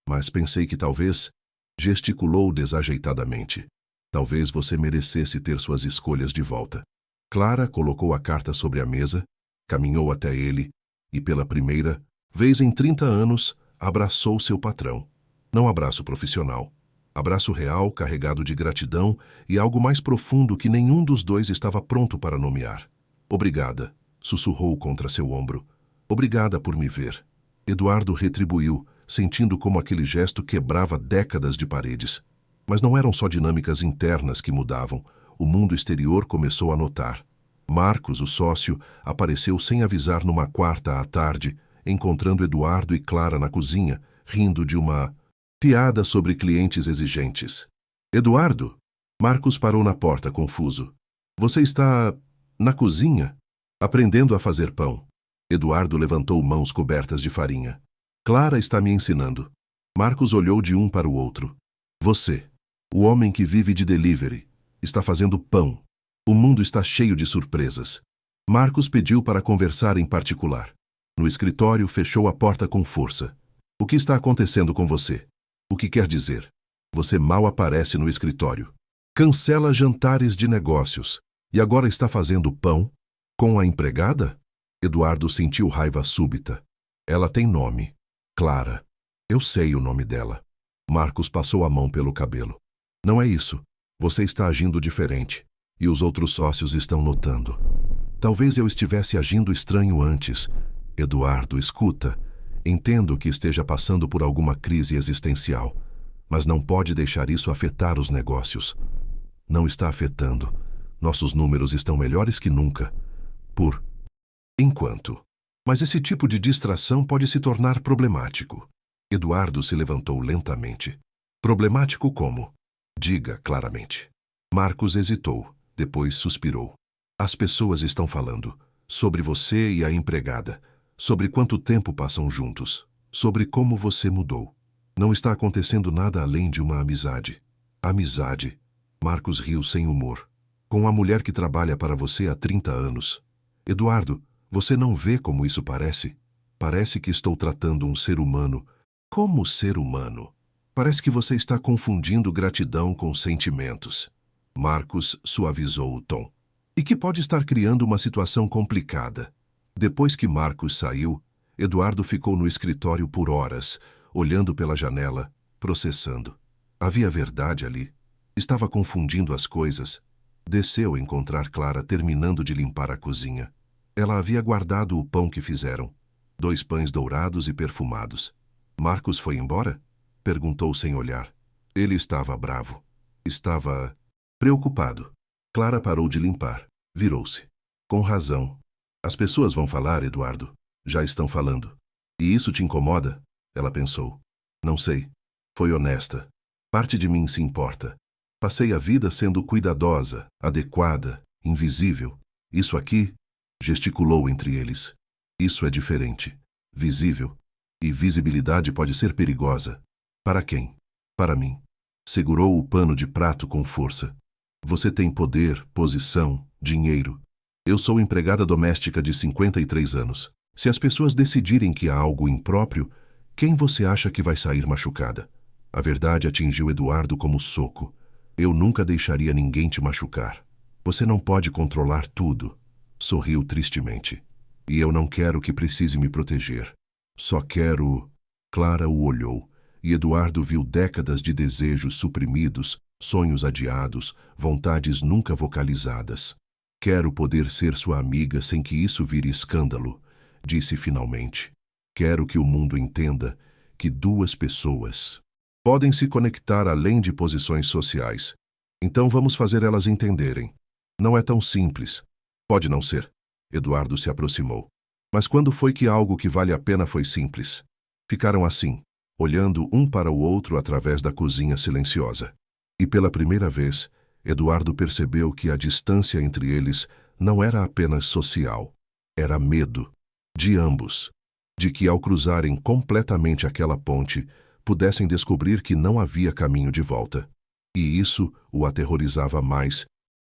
Mas pensei que talvez... Gesticulou desajeitadamente. Talvez você merecesse ter suas escolhas de volta. Clara colocou a carta sobre a mesa, caminhou até ele e, pela primeira vez em 30 anos, abraçou seu patrão. Não abraço profissional. Abraço real, carregado de gratidão e algo mais profundo que nenhum dos dois estava pronto para nomear. Obrigada, sussurrou contra seu ombro. Obrigada por me ver. Eduardo retribuiu, sentindo como aquele gesto quebrava décadas de paredes. Mas não eram só dinâmicas internas que mudavam. O mundo exterior começou a notar. Marcos, o sócio, apareceu sem avisar numa quarta à tarde, encontrando Eduardo e Clara na cozinha, rindo de uma piada sobre clientes exigentes. Eduardo? Marcos parou na porta, confuso. Você está na cozinha? Aprendendo a fazer pão. Eduardo levantou mãos cobertas de farinha. Clara está me ensinando. Marcos olhou de um para o outro. Você, o homem que vive de delivery, está fazendo pão. O mundo está cheio de surpresas. Marcos pediu para conversar em particular. No escritório, fechou a porta com força. O que está acontecendo com você? O que quer dizer? Você mal aparece no escritório. Cancela jantares de negócios. E agora está fazendo pão? Com a empregada? Eduardo sentiu raiva súbita. Ela tem nome. Clara. Eu sei o nome dela. Marcos passou a mão pelo cabelo. Não é isso. Você está agindo diferente. E os outros sócios estão notando. Talvez eu estivesse agindo estranho antes. Eduardo, escuta. Entendo que esteja passando por alguma crise existencial, mas não pode deixar isso afetar os negócios. Não está afetando. Nossos números estão melhores que nunca. Por enquanto. Mas esse tipo de distração pode se tornar problemático. Eduardo se levantou lentamente. Problemático como? Diga claramente. Marcos hesitou, depois suspirou. As pessoas estão falando sobre você e a empregada, sobre quanto tempo passam juntos, sobre como você mudou. Não está acontecendo nada além de uma amizade. Amizade. Marcos riu sem humor. Com a mulher que trabalha para você há 30 anos. Eduardo, você não vê como isso parece? Parece que estou tratando um ser humano. Como ser humano? Parece que você está confundindo gratidão com sentimentos. Marcos suavizou o tom. E que pode estar criando uma situação complicada. Depois que Marcos saiu, Eduardo ficou no escritório por horas, olhando pela janela, processando. Havia verdade ali. Estava confundindo as coisas. Desceu a encontrar Clara terminando de limpar a cozinha. Ela havia guardado o pão que fizeram. 2 pães dourados e perfumados. Marcos foi embora? Perguntou sem olhar. Ele estava bravo. Estava preocupado. Clara parou de limpar. Virou-se. Com razão. As pessoas vão falar, Eduardo. Já estão falando. E isso te incomoda? Ela pensou. Não sei. Foi honesta. Parte de mim se importa. Passei a vida sendo cuidadosa, adequada, invisível. Isso aqui, gesticulou entre eles. Isso é diferente. Visível. E visibilidade pode ser perigosa. Para quem? Para mim. Segurou o pano de prato com força. Você tem poder, posição, dinheiro. Eu sou empregada doméstica de 53 anos. Se as pessoas decidirem que há algo impróprio, quem você acha que vai sair machucada? A verdade atingiu Eduardo como soco. Eu nunca deixaria ninguém te machucar. Você não pode controlar tudo. Sorriu tristemente. E eu não quero que precise me proteger. Só quero... Clara o olhou, e Eduardo viu décadas de desejos suprimidos, sonhos adiados, vontades nunca vocalizadas. Quero poder ser sua amiga sem que isso vire escândalo, disse finalmente. Quero que o mundo entenda que 2 pessoas podem se conectar além de posições sociais. Então vamos fazer elas entenderem. Não é tão simples. Pode não ser. Eduardo se aproximou. Mas quando foi que algo que vale a pena foi simples? Ficaram assim, olhando um para o outro através da cozinha silenciosa. E pela primeira vez, Eduardo percebeu que a distância entre eles não era apenas social. Era medo. De ambos. De que ao cruzarem completamente aquela ponte, pudessem descobrir que não havia caminho de volta. E isso o aterrorizava mais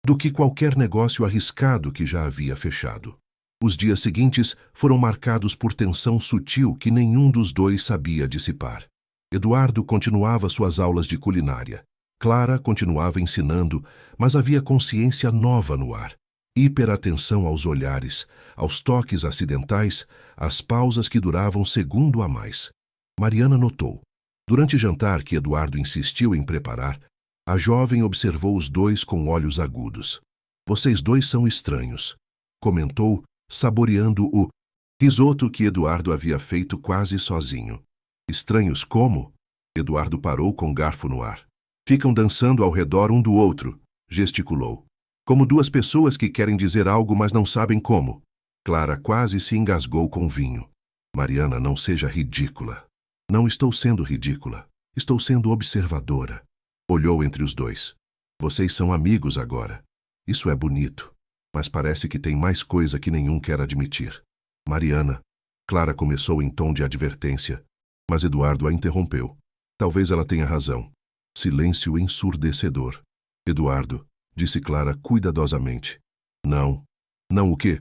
do que qualquer negócio arriscado que já havia fechado. Os dias seguintes foram marcados por tensão sutil que nenhum dos dois sabia dissipar. Eduardo continuava suas aulas de culinária. Clara continuava ensinando, mas havia consciência nova no ar. Hiperatenção aos olhares, aos toques acidentais, às pausas que duravam segundo a mais. Mariana notou. Durante o jantar que Eduardo insistiu em preparar, a jovem observou os dois com olhos agudos. Vocês dois são estranhos, comentou, saboreando o risoto que Eduardo havia feito quase sozinho. Estranhos como? Eduardo parou com garfo no ar. Ficam dançando ao redor um do outro, gesticulou. Como 2 pessoas que querem dizer algo, mas não sabem como. Clara quase se engasgou com vinho. Mariana, não seja ridícula. Não estou sendo ridícula. Estou sendo observadora. Olhou entre os dois. Vocês são amigos agora. Isso é bonito. Mas parece que tem mais coisa que nenhum quer admitir. Mariana. Clara começou em tom de advertência, mas Eduardo a interrompeu. Talvez ela tenha razão. Silêncio ensurdecedor. Eduardo, disse Clara cuidadosamente. Não. Não o quê?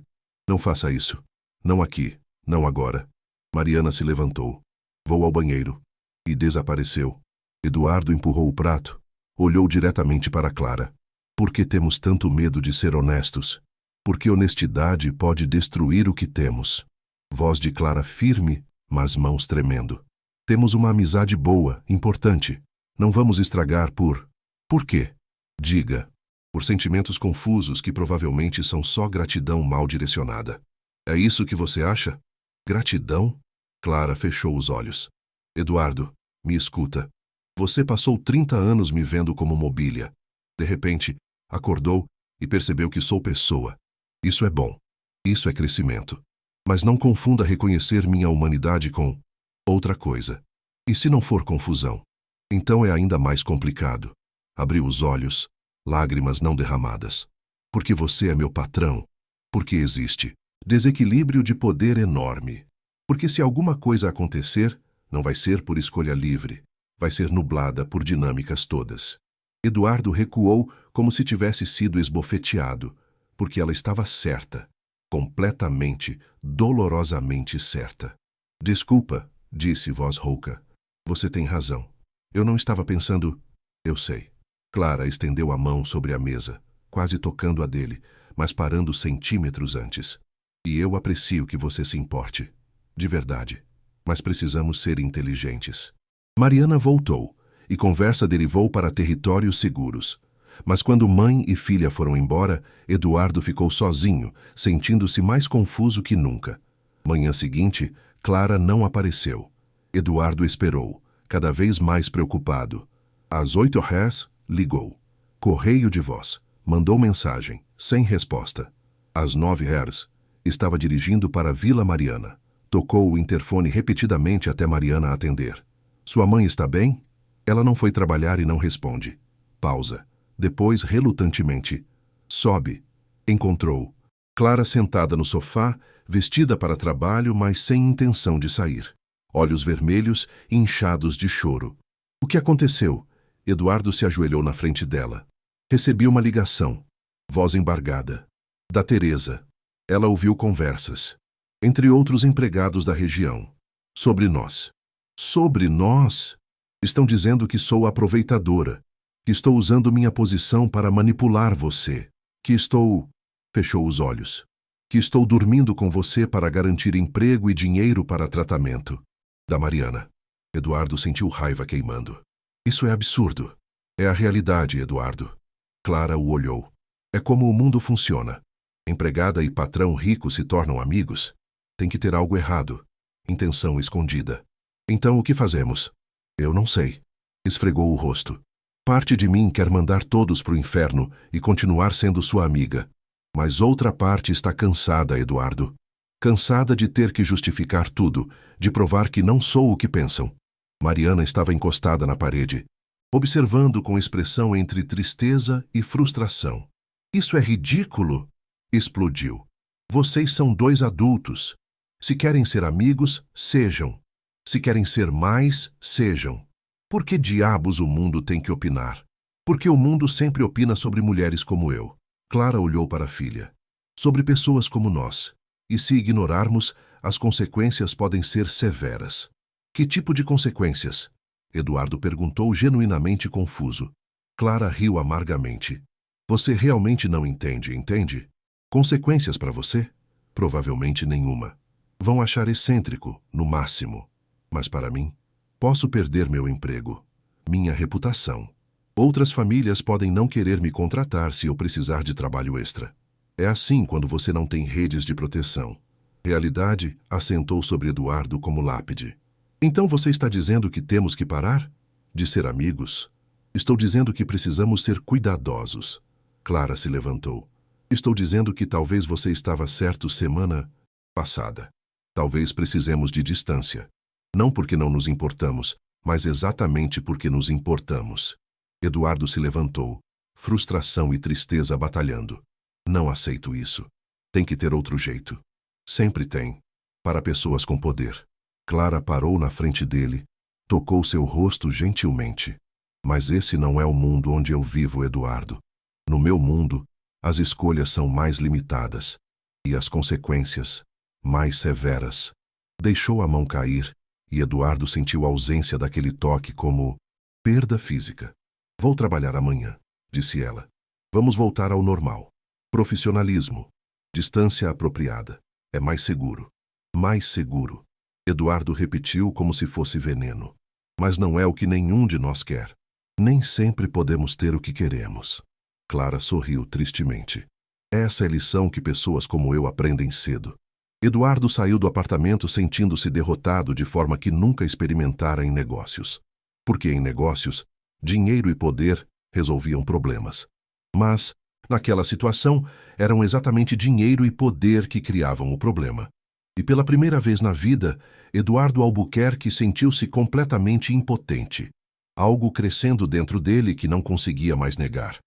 Não faça isso. Não aqui. Não agora. Mariana se levantou. Vou ao banheiro. E desapareceu. Eduardo empurrou o prato. Olhou diretamente para Clara. Por que temos tanto medo de ser honestos? Porque honestidade pode destruir o que temos. Voz de Clara firme, mas mãos tremendo. Temos uma amizade boa, importante. Não vamos estragar por... Por quê? Diga. Por sentimentos confusos que provavelmente são só gratidão mal direcionada. É isso que você acha? Gratidão? Clara fechou os olhos. Eduardo, me escuta. Você passou 30 anos me vendo como mobília. De repente, acordou e percebeu que sou pessoa. Isso é bom. Isso é crescimento. Mas não confunda reconhecer minha humanidade com outra coisa. E se não for confusão? Então é ainda mais complicado. Abriu os olhos, lágrimas não derramadas. Porque você é meu patrão. Porque existe desequilíbrio de poder enorme. Porque se alguma coisa acontecer, não vai ser por escolha livre. Vai ser nublada por dinâmicas todas. Eduardo recuou como se tivesse sido esbofeteado, porque ela estava certa. Completamente, dolorosamente certa. Desculpa, disse voz rouca. Você tem razão. Eu não estava pensando... Eu sei. Clara estendeu a mão sobre a mesa, quase tocando a dele, mas parando centímetros antes. E eu aprecio que você se importe. De verdade. Mas precisamos ser inteligentes. Mariana voltou, e conversa derivou para territórios seguros. Mas quando mãe e filha foram embora, Eduardo ficou sozinho, sentindo-se mais confuso que nunca. Manhã seguinte, Clara não apareceu. Eduardo esperou, cada vez mais preocupado. Às 8h, ligou. Correio de voz. Mandou mensagem, sem resposta. Às 9h, estava dirigindo para Vila Mariana. Tocou o interfone repetidamente até Mariana atender. Sua mãe está bem? Ela não foi trabalhar e não responde. Pausa. Depois, relutantemente. Sobe. Encontrou. Clara sentada no sofá, vestida para trabalho, mas sem intenção de sair. Olhos vermelhos, inchados de choro. O que aconteceu? Eduardo se ajoelhou na frente dela. Recebi uma ligação. Voz embargada. Da Teresa. Ela ouviu conversas. Entre outros empregados da região. Sobre nós. Sobre nós? Estão dizendo que sou aproveitadora. Que estou usando minha posição para manipular você. Que estou... Fechou os olhos. Que estou dormindo com você para garantir emprego e dinheiro para tratamento. Da Mariana. Eduardo sentiu raiva queimando. Isso é absurdo. É a realidade, Eduardo. Clara o olhou. É como o mundo funciona. Empregada e patrão rico se tornam amigos. Tem que ter algo errado. Intenção escondida. Então o que fazemos? Eu não sei. Esfregou o rosto. Parte de mim quer mandar todos para o inferno e continuar sendo sua amiga. Mas outra parte está cansada, Eduardo. Cansada de ter que justificar tudo, de provar que não sou o que pensam. Mariana estava encostada na parede, observando com expressão entre tristeza e frustração. Isso é ridículo! Explodiu. Vocês são dois adultos. Se querem ser amigos, sejam. Se querem ser mais, sejam. Por que diabos o mundo tem que opinar? Porque o mundo sempre opina sobre mulheres como eu. Clara olhou para a filha. Sobre pessoas como nós. E se ignorarmos, as consequências podem ser severas. Que tipo de consequências? Eduardo perguntou genuinamente confuso. Clara riu amargamente. Você realmente não entende, entende? Consequências para você? Provavelmente nenhuma. Vão achar excêntrico, no máximo. Mas para mim, posso perder meu emprego, minha reputação. Outras famílias podem não querer me contratar se eu precisar de trabalho extra. É assim quando você não tem redes de proteção. Realidade assentou sobre Eduardo como lápide. Então você está dizendo que temos que parar? De ser amigos? Estou dizendo que precisamos ser cuidadosos. Clara se levantou. Estou dizendo que talvez você estava certo semana passada. Talvez precisemos de distância. Não porque não nos importamos, mas exatamente porque nos importamos. Eduardo se levantou, frustração e tristeza batalhando. Não aceito isso. Tem que ter outro jeito. Sempre tem. Para pessoas com poder. Clara parou na frente dele, tocou seu rosto gentilmente. Mas esse não é o mundo onde eu vivo, Eduardo. No meu mundo, as escolhas são mais limitadas. E as consequências, mais severas. Deixou a mão cair, e Eduardo sentiu a ausência daquele toque como perda física. Vou trabalhar amanhã, disse ela. Vamos voltar ao normal. Profissionalismo. Distância apropriada. É mais seguro. Mais seguro. Eduardo repetiu como se fosse veneno. Mas não é o que nenhum de nós quer. Nem sempre podemos ter o que queremos. Clara sorriu tristemente. Essa é a lição que pessoas como eu aprendem cedo. Eduardo saiu do apartamento sentindo-se derrotado de forma que nunca experimentara em negócios. Porque em negócios, dinheiro e poder resolviam problemas. Mas, naquela situação, eram exatamente dinheiro e poder que criavam o problema. E pela primeira vez na vida, Eduardo Albuquerque sentiu-se completamente impotente. Algo crescendo dentro dele que não conseguia mais negar.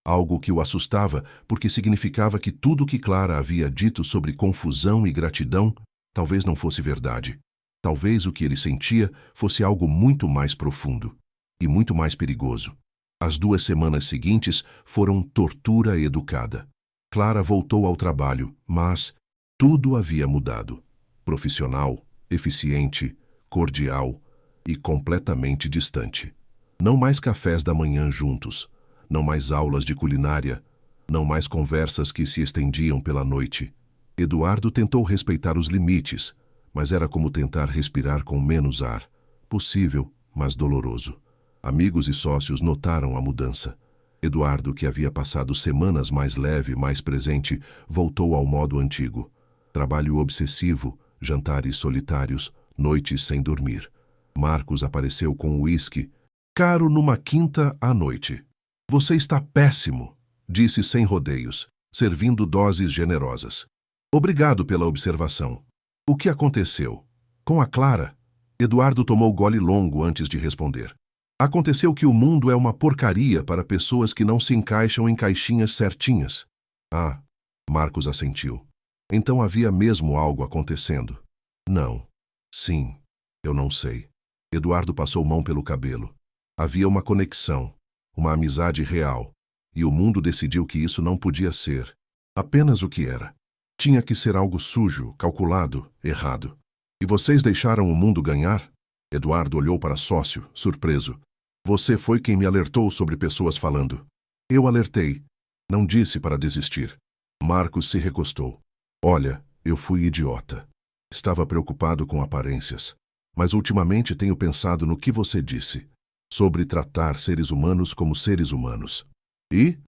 Algo que o assustava porque significava que tudo que Clara havia dito sobre confusão e gratidão talvez não fosse verdade. Talvez o que ele sentia fosse algo muito mais profundo e muito mais perigoso. As 2 semanas seguintes foram tortura educada. Clara voltou ao trabalho, mas tudo havia mudado. Profissional, eficiente, cordial e completamente distante. Não mais cafés da manhã juntos. Não mais aulas de culinária, não mais conversas que se estendiam pela noite. Eduardo tentou respeitar os limites, mas era como tentar respirar com menos ar. Possível, mas doloroso. Amigos e sócios notaram a mudança. Eduardo, que havia passado semanas mais leve, mais presente, voltou ao modo antigo. Trabalho obsessivo, jantares solitários, noites sem dormir. Marcos apareceu com uísque, caro numa quinta à noite. Você está péssimo, disse sem rodeios, servindo doses generosas. Obrigado pela observação. O que aconteceu? Com a Clara? Eduardo tomou gole longo antes de responder. Aconteceu que o mundo é uma porcaria para pessoas que não se encaixam em caixinhas certinhas. Ah, Marcos assentiu. Então havia mesmo algo acontecendo. Não. Sim. Eu não sei. Eduardo passou mão pelo cabelo. Havia uma conexão. Uma amizade real, e o mundo decidiu que isso não podia ser apenas o que era. Tinha que ser algo sujo, calculado, errado. E vocês deixaram o mundo ganhar? Eduardo olhou para sócio, surpreso. Você foi quem me alertou sobre pessoas falando. Eu alertei. Não disse para desistir. Marcos se recostou. Olha, eu fui idiota. Estava preocupado com aparências. Mas ultimamente tenho pensado no que você disse. Sobre tratar seres humanos como seres humanos. E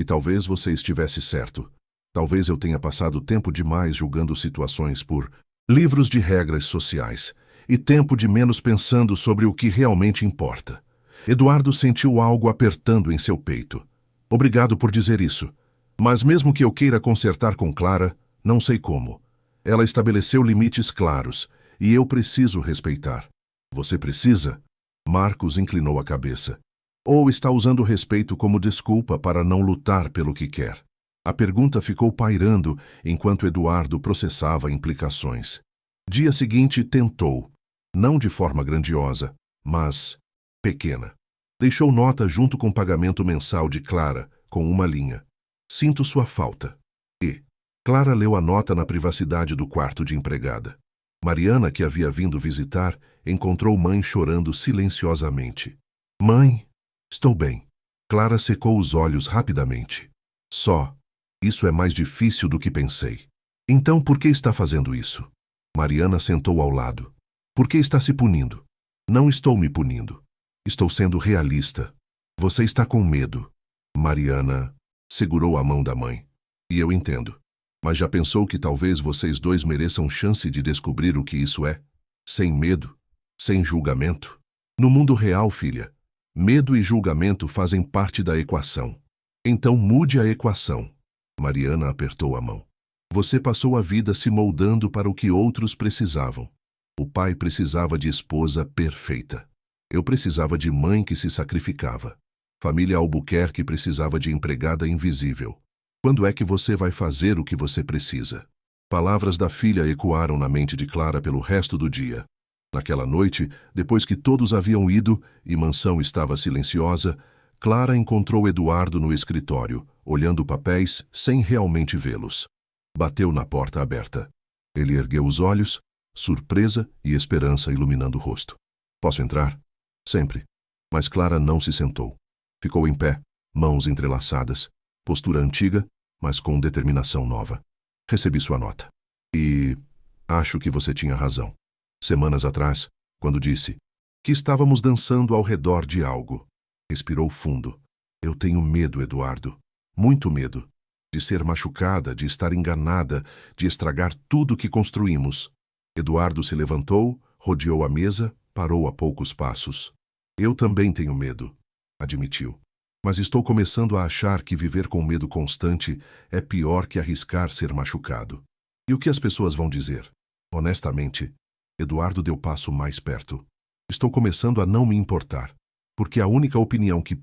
talvez você estivesse certo. Talvez eu tenha passado tempo demais julgando situações por livros de regras sociais e tempo de menos pensando sobre o que realmente importa. Eduardo sentiu algo apertando em seu peito. Obrigado por dizer isso. Mas mesmo que eu queira consertar com Clara, não sei como. Ela estabeleceu limites claros e eu preciso respeitar. Você precisa? Marcos inclinou a cabeça. Ou está usando o respeito como desculpa para não lutar pelo que quer? A pergunta ficou pairando enquanto Eduardo processava implicações. Dia seguinte tentou, não de forma grandiosa, mas pequena. Deixou nota junto com o pagamento mensal de Clara, com uma linha. Sinto sua falta. E Clara leu a nota na privacidade do quarto de empregada. Mariana, que havia vindo visitar, encontrou mãe chorando silenciosamente. Mãe, estou bem. Clara secou os olhos rapidamente. Só, isso é mais difícil do que pensei. Então por que está fazendo isso? Mariana sentou ao lado. Por que está se punindo? Não estou me punindo. Estou sendo realista. Você está com medo. Mariana segurou a mão da mãe. E eu entendo. Mas já pensou que talvez vocês dois mereçam chance de descobrir o que isso é? Sem medo, sem julgamento. No mundo real, filha, medo e julgamento fazem parte da equação. Então mude a equação. Mariana apertou a mão. Você passou a vida se moldando para o que outros precisavam. O pai precisava de esposa perfeita. Eu precisava de mãe que se sacrificava. Família Albuquerque precisava de empregada invisível. Quando é que você vai fazer o que você precisa? Palavras da filha ecoaram na mente de Clara pelo resto do dia. Naquela noite, depois que todos haviam ido e mansão estava silenciosa, Clara encontrou Eduardo no escritório, olhando papéis sem realmente vê-los. Bateu na porta aberta. Ele ergueu os olhos, surpresa e esperança iluminando o rosto. Posso entrar? Sempre. Mas Clara não se sentou. Ficou em pé, mãos entrelaçadas, postura antiga, mas com determinação nova. Recebi sua nota. E acho que você tinha razão. Semanas atrás, quando disse que estávamos dançando ao redor de algo. Respirou fundo. Eu tenho medo, Eduardo. Muito medo. De ser machucada, de estar enganada, de estragar tudo que construímos. Eduardo se levantou, rodeou a mesa, parou a poucos passos. Eu também tenho medo, admitiu. Mas estou começando a achar que viver com medo constante é pior que arriscar ser machucado. E o que as pessoas vão dizer? Honestamente, Eduardo deu passo mais perto. Estou começando a não me importar, porque a única opinião que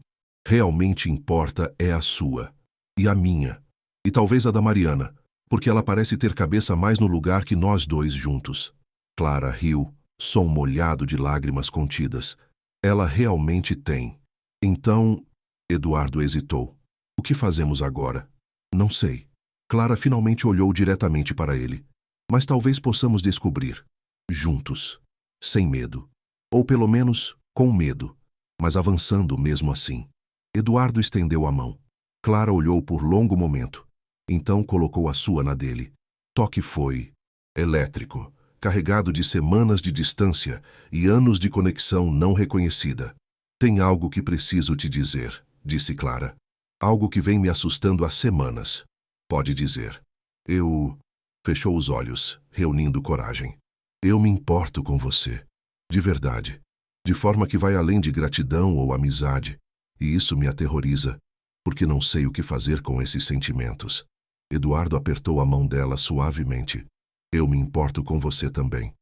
realmente importa é a sua, e a minha, e talvez a da Mariana, porque ela parece ter cabeça mais no lugar que nós dois juntos. Clara riu, som molhado de lágrimas contidas. Ela realmente tem. Então, Eduardo hesitou. O que fazemos agora? Não sei. Clara finalmente olhou diretamente para ele. Mas talvez possamos descobrir. Juntos. Sem medo. Ou pelo menos, com medo. Mas avançando mesmo assim. Eduardo estendeu a mão. Clara olhou por longo momento. Então colocou a sua na dele. Toque foi elétrico, carregado de semanas de distância e anos de conexão não reconhecida. Tem algo que preciso te dizer, disse Clara. Algo que vem me assustando há semanas. Pode dizer. Eu... Fechou os olhos, reunindo coragem. Eu me importo com você. De verdade. De forma que vai além de gratidão ou amizade. E isso me aterroriza, porque não sei o que fazer com esses sentimentos. Eduardo apertou a mão dela suavemente. Eu me importo com você também.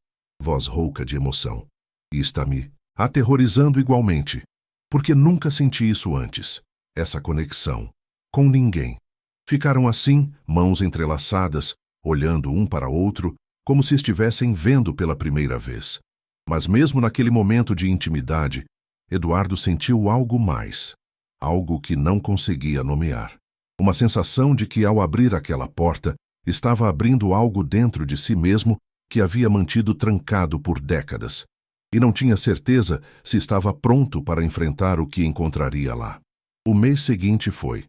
Voz rouca de emoção. E está me aterrorizando igualmente. Porque nunca senti isso antes. Essa conexão. Com ninguém. Ficaram assim, mãos entrelaçadas, olhando um para outro, como se estivessem vendo pela primeira vez. Mas mesmo naquele momento de intimidade, Eduardo sentiu algo mais. Algo que não conseguia nomear. Uma sensação de que, ao abrir aquela porta, estava abrindo algo dentro de si mesmo que havia mantido trancado por décadas. E não tinha certeza se estava pronto para enfrentar o que encontraria lá. O mês seguinte foi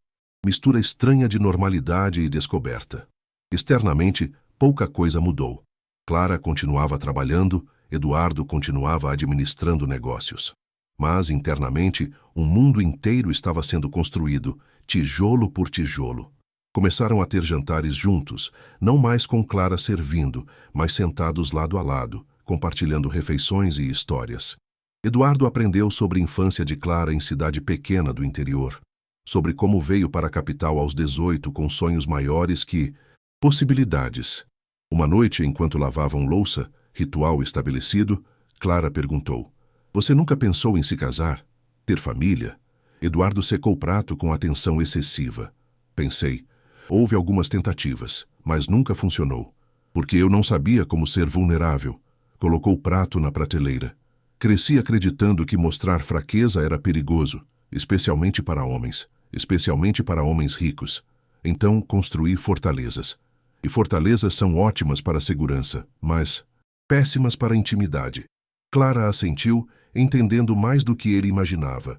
mistura estranha de normalidade e descoberta. Externamente, pouca coisa mudou. Clara continuava trabalhando, Eduardo continuava administrando negócios. Mas, internamente, um mundo inteiro estava sendo construído, tijolo por tijolo. Começaram a ter jantares juntos, não mais com Clara servindo, mas sentados lado a lado, compartilhando refeições e histórias. Eduardo aprendeu sobre a infância de Clara em cidade pequena do interior, sobre como veio para a capital aos 18 com sonhos maiores que possibilidades. Uma noite, enquanto lavavam louça, ritual estabelecido, Clara perguntou: Você nunca pensou em se casar? Ter família? Eduardo secou o prato com atenção excessiva. Pensei. Houve algumas tentativas, mas nunca funcionou. Porque eu não sabia como ser vulnerável. Colocou o prato na prateleira. Cresci acreditando que mostrar fraqueza era perigoso, especialmente para homens ricos. Então construí fortalezas. E fortalezas são ótimas para a segurança, mas péssimas para a intimidade. Clara assentiu, entendendo mais do que ele imaginava.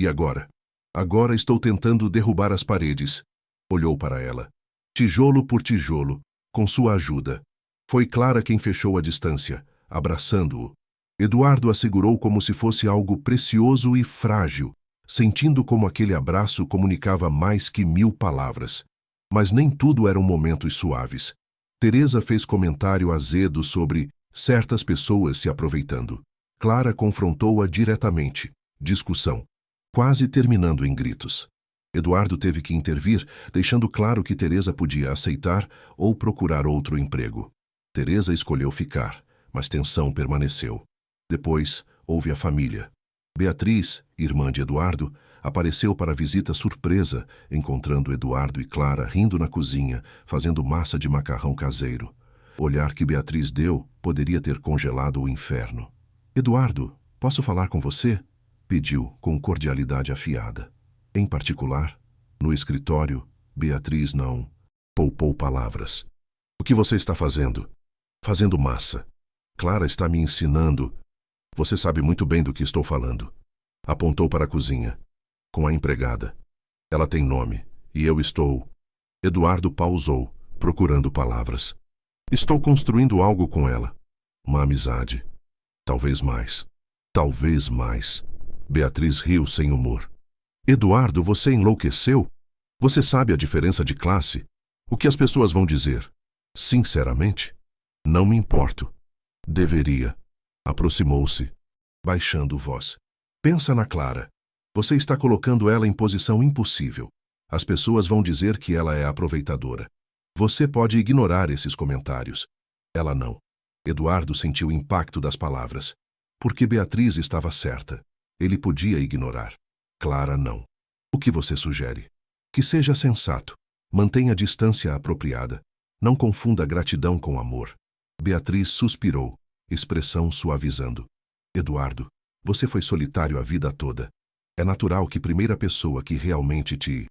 E agora? Agora estou tentando derrubar as paredes. Olhou para ela. Tijolo por tijolo, com sua ajuda. Foi Clara quem fechou a distância, abraçando-o. Eduardo a segurou como se fosse algo precioso e frágil, sentindo como aquele abraço comunicava mais que 1000 palavras. Mas nem tudo eram momentos suaves. Teresa fez comentário azedo sobre certas pessoas se aproveitando. Clara confrontou-a diretamente. Discussão. Quase terminando em gritos. Eduardo teve que intervir, deixando claro que Teresa podia aceitar ou procurar outro emprego. Teresa escolheu ficar, mas tensão permaneceu. Depois, houve a família. Beatriz, irmã de Eduardo, apareceu para a visita surpresa, encontrando Eduardo e Clara rindo na cozinha, fazendo massa de macarrão caseiro. O olhar que Beatriz deu poderia ter congelado o inferno. Eduardo, posso falar com você? Pediu, com cordialidade afiada. Em particular, no escritório, Beatriz não poupou palavras. O que você está fazendo? Fazendo massa. Clara está me ensinando. Você sabe muito bem do que estou falando. Apontou para a cozinha. Com a empregada. Ela tem nome, e eu estou... Eduardo pausou, procurando palavras. Estou construindo algo com ela. Uma amizade. Talvez mais. Talvez mais. Beatriz riu sem humor. Eduardo, você enlouqueceu? Você sabe a diferença de classe? O que as pessoas vão dizer? Sinceramente, não me importo. Deveria. Aproximou-se, baixando voz. Pensa na Clara. Você está colocando ela em posição impossível. As pessoas vão dizer que ela é aproveitadora. Você pode ignorar esses comentários. Ela não. Eduardo sentiu o impacto das palavras. Porque Beatriz estava certa. Ele podia ignorar. Clara não. O que você sugere? Que seja sensato. Mantenha a distância apropriada. Não confunda gratidão com amor. Beatriz suspirou, expressão suavizando. Eduardo, você foi solitário a vida toda. É natural que a primeira pessoa que realmente te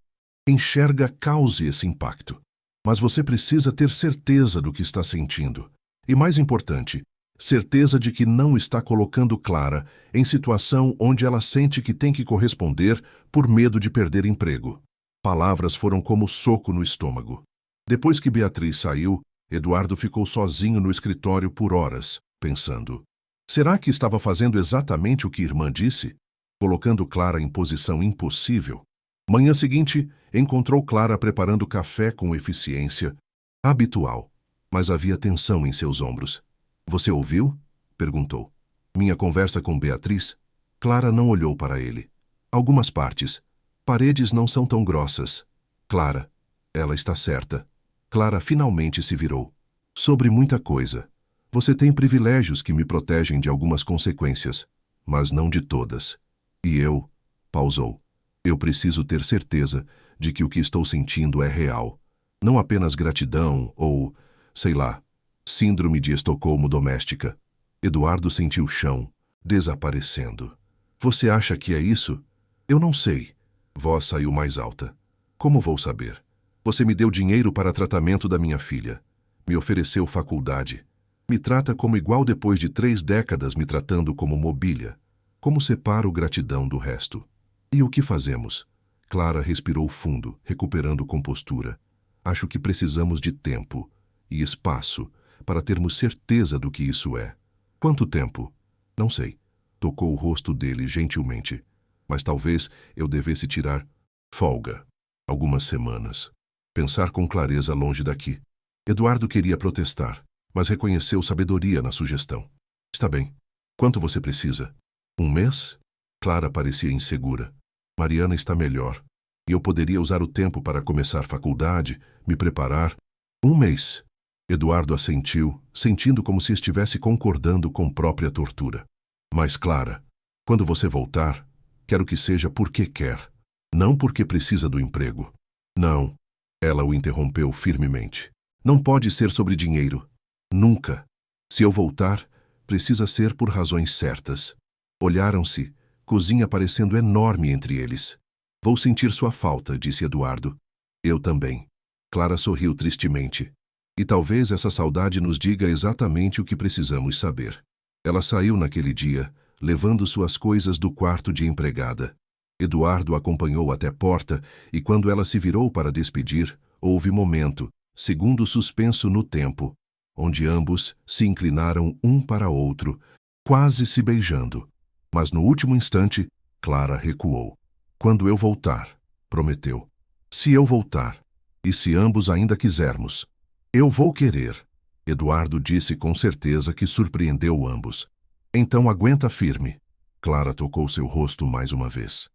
enxerga cause esse impacto. Mas você precisa ter certeza do que está sentindo. E mais importante, certeza de que não está colocando Clara em situação onde ela sente que tem que corresponder por medo de perder emprego. Palavras foram como soco no estômago. Depois que Beatriz saiu, Eduardo ficou sozinho no escritório por horas, pensando. Será que estava fazendo exatamente o que irmã disse? Colocando Clara em posição impossível? Manhã seguinte, encontrou Clara preparando café com eficiência habitual, mas havia tensão em seus ombros. Você ouviu? Perguntou. Minha conversa com Beatriz? Clara não olhou para ele. Algumas partes. Paredes não são tão grossas. Clara, ela está certa. Clara finalmente se virou. Sobre muita coisa. Você tem privilégios que me protegem de algumas consequências, mas não de todas. E eu... Pausou. Eu preciso ter certeza de que o que estou sentindo é real. Não apenas gratidão ou, sei lá, síndrome de Estocolmo doméstica. Eduardo sentiu o chão, desaparecendo. Você acha que é isso? Eu não sei. Voz saiu mais alta. Como vou saber? Você me deu dinheiro para tratamento da minha filha. Me ofereceu faculdade. Me trata como igual depois de 3 décadas me tratando como mobília. Como separo gratidão do resto? E o que fazemos? Clara respirou fundo, recuperando compostura. Acho que precisamos de tempo e espaço para termos certeza do que isso é. Quanto tempo? Não sei. Tocou o rosto dele gentilmente. Mas talvez eu devesse tirar folga. Algumas semanas. Pensar com clareza longe daqui. Eduardo queria protestar, mas reconheceu sabedoria na sugestão. Está bem. Quanto você precisa? 1 mês? Clara parecia insegura. Mariana está melhor. E eu poderia usar o tempo para começar faculdade, me preparar. 1 mês. Eduardo assentiu, sentindo como se estivesse concordando com própria tortura. Mas, Clara, quando você voltar, quero que seja porque quer, não porque precisa do emprego. Não. Ela o interrompeu firmemente. Não pode ser sobre dinheiro. Nunca. Se eu voltar, precisa ser por razões certas. Olharam-se, cozinha parecendo enorme entre eles. Vou sentir sua falta, disse Eduardo. Eu também. Clara sorriu tristemente. E talvez essa saudade nos diga exatamente o que precisamos saber. Ela saiu naquele dia, levando suas coisas do quarto de empregada. Eduardo acompanhou até a porta e quando ela se virou para despedir, houve momento, segundo suspenso no tempo, onde ambos se inclinaram um para outro, quase se beijando. Mas no último instante, Clara recuou. Quando eu voltar, prometeu. Se eu voltar, e se ambos ainda quisermos. Eu vou querer. Eduardo disse com certeza que surpreendeu ambos. Então aguenta firme. Clara tocou seu rosto mais uma vez.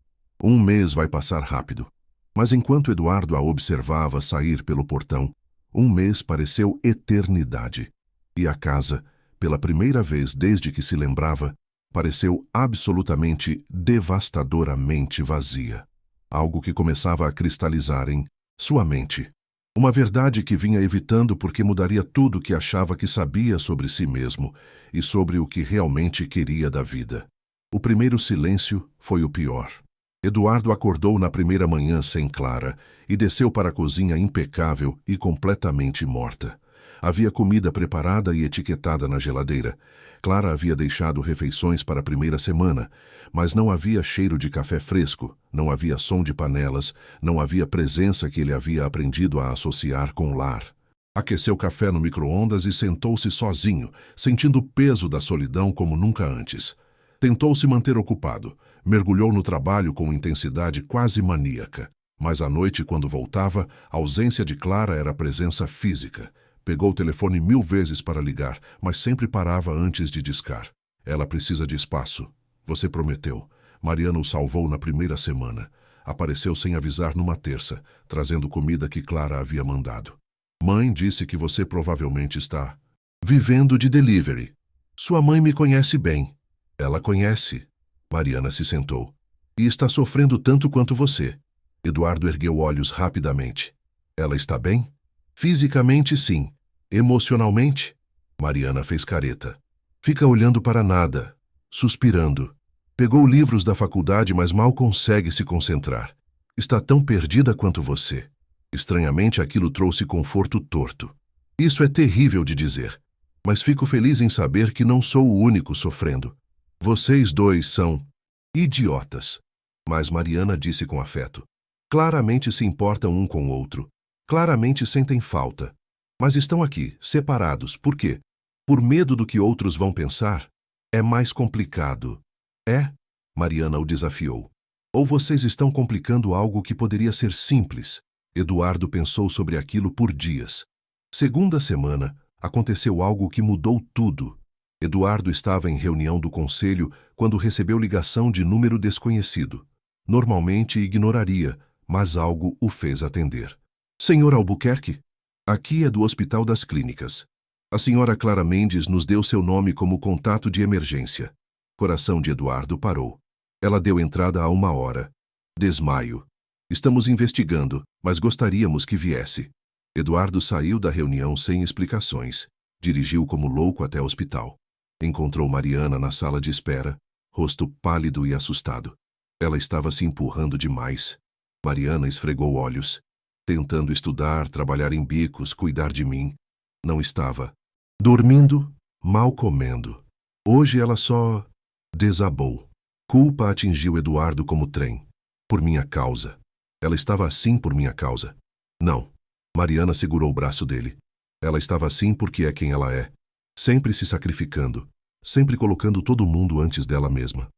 1 mês vai passar rápido. Mas enquanto Eduardo a observava sair pelo portão, 1 mês pareceu eternidade. E a casa, pela primeira vez desde que se lembrava, pareceu absolutamente, devastadoramente vazia. Algo que começava a cristalizar em sua mente. Uma verdade que vinha evitando porque mudaria tudo que achava que sabia sobre si mesmo e sobre o que realmente queria da vida. O primeiro silêncio foi o pior. Eduardo acordou na primeira manhã sem Clara e desceu para a cozinha impecável e completamente morta. Havia comida preparada e etiquetada na geladeira. Clara havia deixado refeições para a primeira semana, mas não havia cheiro de café fresco, não havia som de panelas, não havia presença que ele havia aprendido a associar com o lar. Aqueceu café no micro-ondas e sentou-se sozinho, sentindo o peso da solidão como nunca antes. Tentou se manter ocupado, mergulhou no trabalho com intensidade quase maníaca. Mas à noite, quando voltava, a ausência de Clara era presença física. Pegou o telefone 1000 vezes para ligar, mas sempre parava antes de discar. Ela precisa de espaço. Você prometeu. Mariana o salvou na primeira semana. Apareceu sem avisar numa terça, trazendo comida que Clara havia mandado. Mãe disse que você provavelmente está vivendo de delivery. Sua mãe me conhece bem. Ela conhece. Mariana se sentou. E está sofrendo tanto quanto você. Eduardo ergueu olhos rapidamente. Ela está bem? Fisicamente, sim. Emocionalmente? Mariana fez careta. Fica olhando para nada, suspirando. Pegou livros da faculdade, mas mal consegue se concentrar. Está tão perdida quanto você. Estranhamente, aquilo trouxe conforto torto. Isso é terrível de dizer, mas fico feliz em saber que não sou o único sofrendo. Vocês dois são idiotas. Mas Mariana disse com afeto. Claramente se importam um com o outro. Claramente sentem falta. Mas estão aqui, separados. Por quê? Por medo do que outros vão pensar? É mais complicado. É? Mariana o desafiou. Ou vocês estão complicando algo que poderia ser simples? Eduardo pensou sobre aquilo por dias. Segunda semana, aconteceu algo que mudou tudo. Eduardo estava em reunião do conselho quando recebeu ligação de número desconhecido. Normalmente ignoraria, mas algo o fez atender. Senhor Albuquerque? Aqui é do Hospital das Clínicas. A senhora Clara Mendes nos deu seu nome como contato de emergência. Coração de Eduardo parou. Ela deu entrada há 1 hora. Desmaio. Estamos investigando, mas gostaríamos que viesse. Eduardo saiu da reunião sem explicações. Dirigiu como louco até o hospital. Encontrou Mariana na sala de espera, rosto pálido e assustado. Ela estava se empurrando demais. Mariana esfregou olhos. Tentando estudar, trabalhar em bicos, cuidar de mim. Não estava. Dormindo, mal comendo. Hoje ela só desabou. Culpa atingiu Eduardo como trem. Por minha causa. Ela estava assim por minha causa. Não. Mariana segurou o braço dele. Ela estava assim porque é quem ela é. Sempre se sacrificando. Sempre colocando todo mundo antes dela mesma.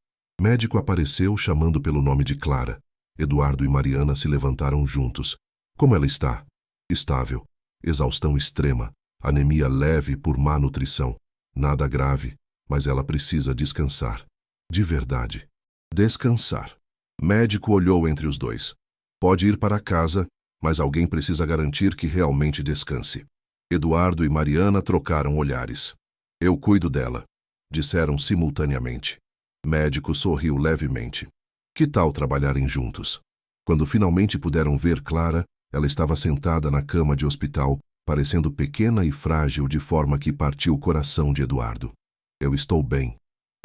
Médico apareceu chamando pelo nome de Clara. Eduardo e Mariana se levantaram juntos. Como ela está? Estável. Exaustão extrema. Anemia leve por má nutrição. Nada grave, mas ela precisa descansar. De verdade. Descansar. Médico olhou entre os dois. Pode ir para casa, mas alguém precisa garantir que realmente descanse. Eduardo e Mariana trocaram olhares. Eu cuido dela, disseram simultaneamente. Médico sorriu levemente. Que tal trabalharem juntos? Quando finalmente puderam ver Clara, ela estava sentada na cama de hospital, parecendo pequena e frágil de forma que partiu o coração de Eduardo. Eu estou bem,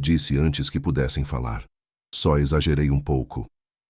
disse antes que pudessem falar. Só exagerei um pouco.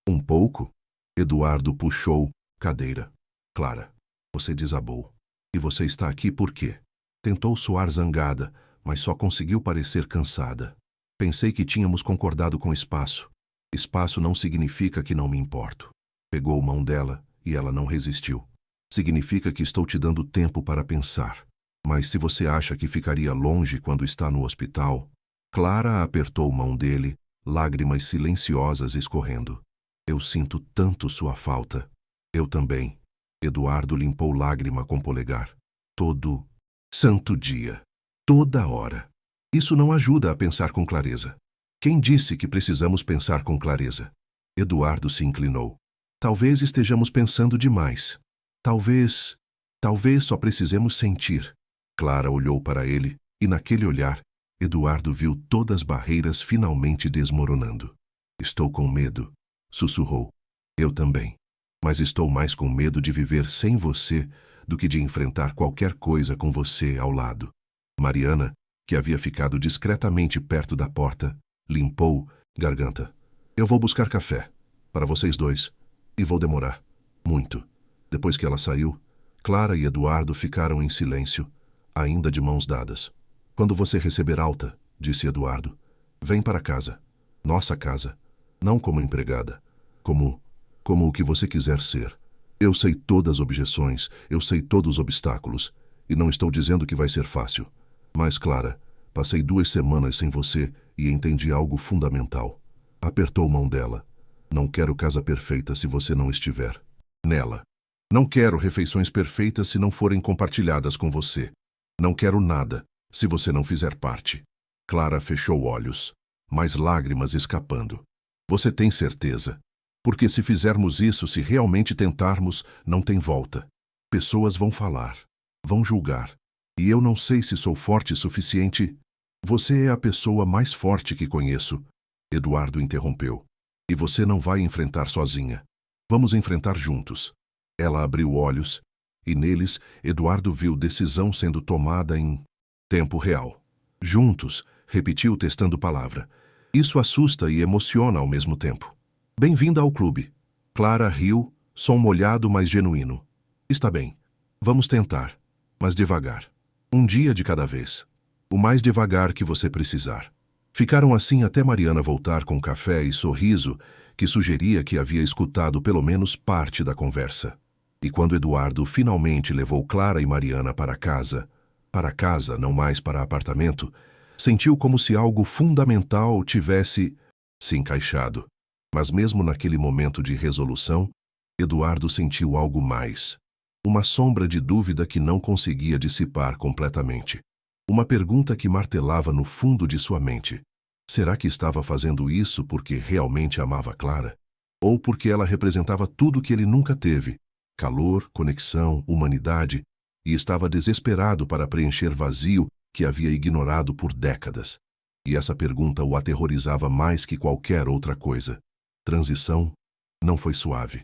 Um pouco? Eduardo puxou cadeira. Clara, você desabou. E você está aqui por quê? Tentou soar zangada, mas só conseguiu parecer cansada. Pensei que tínhamos concordado com espaço. Espaço não significa que não me importo. Pegou a mão dela e ela não resistiu. Significa que estou te dando tempo para pensar. Mas se você acha que ficaria longe quando está no hospital... Clara apertou a mão dele, lágrimas silenciosas escorrendo. Eu sinto tanto sua falta. Eu também. Eduardo limpou lágrima com polegar. Todo santo dia. Toda hora. Isso não ajuda a pensar com clareza. Quem disse que precisamos pensar com clareza? Eduardo se inclinou. Talvez estejamos pensando demais. Talvez só precisemos sentir. Clara olhou para ele, e naquele olhar, Eduardo viu todas as barreiras finalmente desmoronando. Estou com medo, sussurrou. Eu também. Mas estou mais com medo de viver sem você do que de enfrentar qualquer coisa com você ao lado. Mariana, que havia ficado discretamente perto da porta, limpou garganta. Eu vou buscar café, para vocês dois, e vou demorar. Muito. Depois que ela saiu, Clara e Eduardo ficaram em silêncio, ainda de mãos dadas. Quando você receber alta, disse Eduardo, vem para casa. Nossa casa. Não como empregada. Como o que você quiser ser. Eu sei todas as objeções, eu sei todos os obstáculos. E não estou dizendo que vai ser fácil. Mas, Clara, passei 2 semanas sem você e entendi algo fundamental. Apertou mão dela. Não quero casa perfeita se você não estiver nela. Não quero refeições perfeitas se não forem compartilhadas com você. Não quero nada se você não fizer parte. Clara fechou olhos, mas lágrimas escapando. Você tem certeza? Porque se fizermos isso, se realmente tentarmos, não tem volta. Pessoas vão falar, vão julgar. E eu não sei se sou forte o suficiente. Você é a pessoa mais forte que conheço. Eduardo interrompeu. E você não vai enfrentar sozinha. Vamos enfrentar juntos. Ela abriu olhos, e neles Eduardo viu decisão sendo tomada em tempo real. Juntos, repetiu testando palavra. Isso assusta e emociona ao mesmo tempo. Bem-vinda ao clube. Clara riu, som molhado, mas genuíno. Está bem. Vamos tentar, mas devagar. Um dia de cada vez. O mais devagar que você precisar. Ficaram assim até Mariana voltar com café e sorriso, que sugeria que havia escutado pelo menos parte da conversa. E quando Eduardo finalmente levou Clara e Mariana para casa, não mais para apartamento, sentiu como se algo fundamental tivesse se encaixado. Mas mesmo naquele momento de resolução, Eduardo sentiu algo mais. Uma sombra de dúvida que não conseguia dissipar completamente. Uma pergunta que martelava no fundo de sua mente. Será que estava fazendo isso porque realmente amava Clara? Ou porque ela representava tudo que ele nunca teve? Calor, conexão, humanidade, e estava desesperado para preencher vazio que havia ignorado por décadas. E essa pergunta o aterrorizava mais que qualquer outra coisa. Transição não foi suave.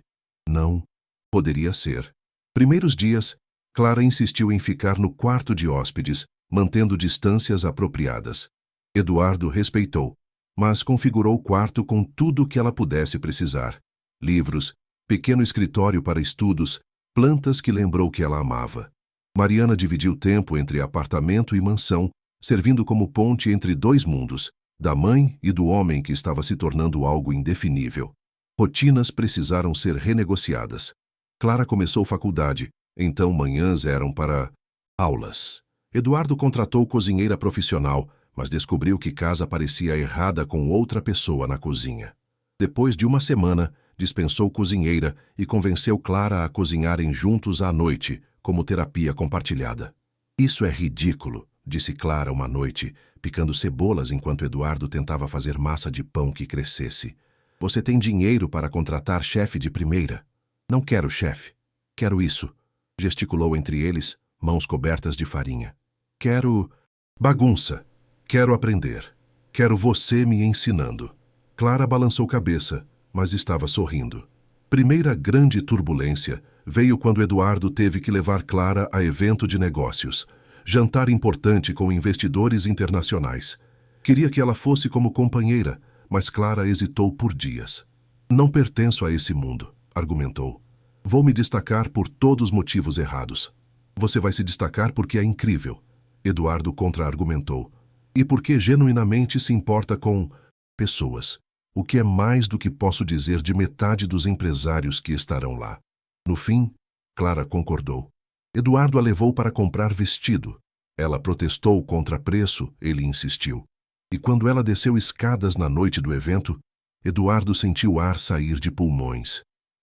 Não poderia ser. Primeiros dias, Clara insistiu em ficar no quarto de hóspedes, mantendo distâncias apropriadas. Eduardo respeitou, mas configurou o quarto com tudo o que ela pudesse precisar. Livros, pequeno escritório para estudos, plantas que lembrou que ela amava. Mariana dividiu tempo entre apartamento e mansão, servindo como ponte entre 2 mundos, da mãe e do homem que estava se tornando algo indefinível. Rotinas precisaram ser renegociadas. Clara começou faculdade, então manhãs eram para aulas. Eduardo contratou cozinheira profissional, mas descobriu que casa parecia errada com outra pessoa na cozinha. Depois de 1 semana, dispensou cozinheira e convenceu Clara a cozinharem juntos à noite, como terapia compartilhada. Isso é ridículo, disse Clara uma noite, picando cebolas enquanto Eduardo tentava fazer massa de pão que crescesse. Você tem dinheiro para contratar chefe de primeira. Não quero chefe. Quero isso. Gesticulou entre eles, mãos cobertas de farinha. Quero bagunça. Quero aprender. Quero você me ensinando. Clara balançou cabeça, mas estava sorrindo. Primeira grande turbulência veio quando Eduardo teve que levar Clara a evento de negócios. Jantar importante com investidores internacionais. Queria que ela fosse como companheira, mas Clara hesitou por dias. Não pertenço a esse mundo, argumentou. Vou me destacar por todos os motivos errados. Você vai se destacar porque é incrível, Eduardo contra-argumentou. E porque genuinamente se importa com pessoas. O que é mais do que posso dizer de metade dos empresários que estarão lá. No fim, Clara concordou. Eduardo a levou para comprar vestido. Ela protestou contra preço, ele insistiu. E quando ela desceu escadas na noite do evento, Eduardo sentiu o ar sair de pulmões.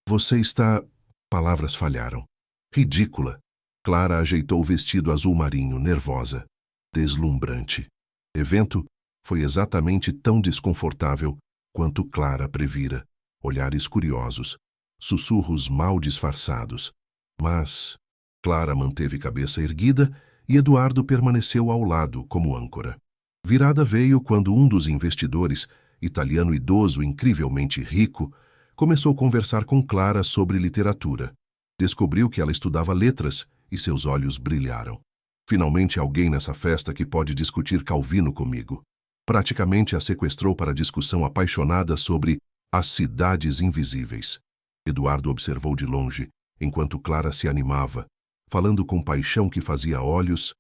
Você está... Palavras falharam. Ridícula. Clara ajeitou o vestido azul marinho, nervosa. Deslumbrante. Evento foi exatamente tão desconfortável quanto Clara previra. Olhares curiosos, sussurros mal disfarçados. Mas Clara manteve cabeça erguida e Eduardo permaneceu ao lado como âncora. Virada veio quando um dos investidores, italiano idoso incrivelmente rico, começou a conversar com Clara sobre literatura. Descobriu que ela estudava letras e seus olhos brilharam. Finalmente alguém nessa festa que pode discutir Calvino comigo. Praticamente a sequestrou para discussão apaixonada sobre as cidades invisíveis. Eduardo observou de longe, enquanto Clara se animava, falando com paixão que fazia olhos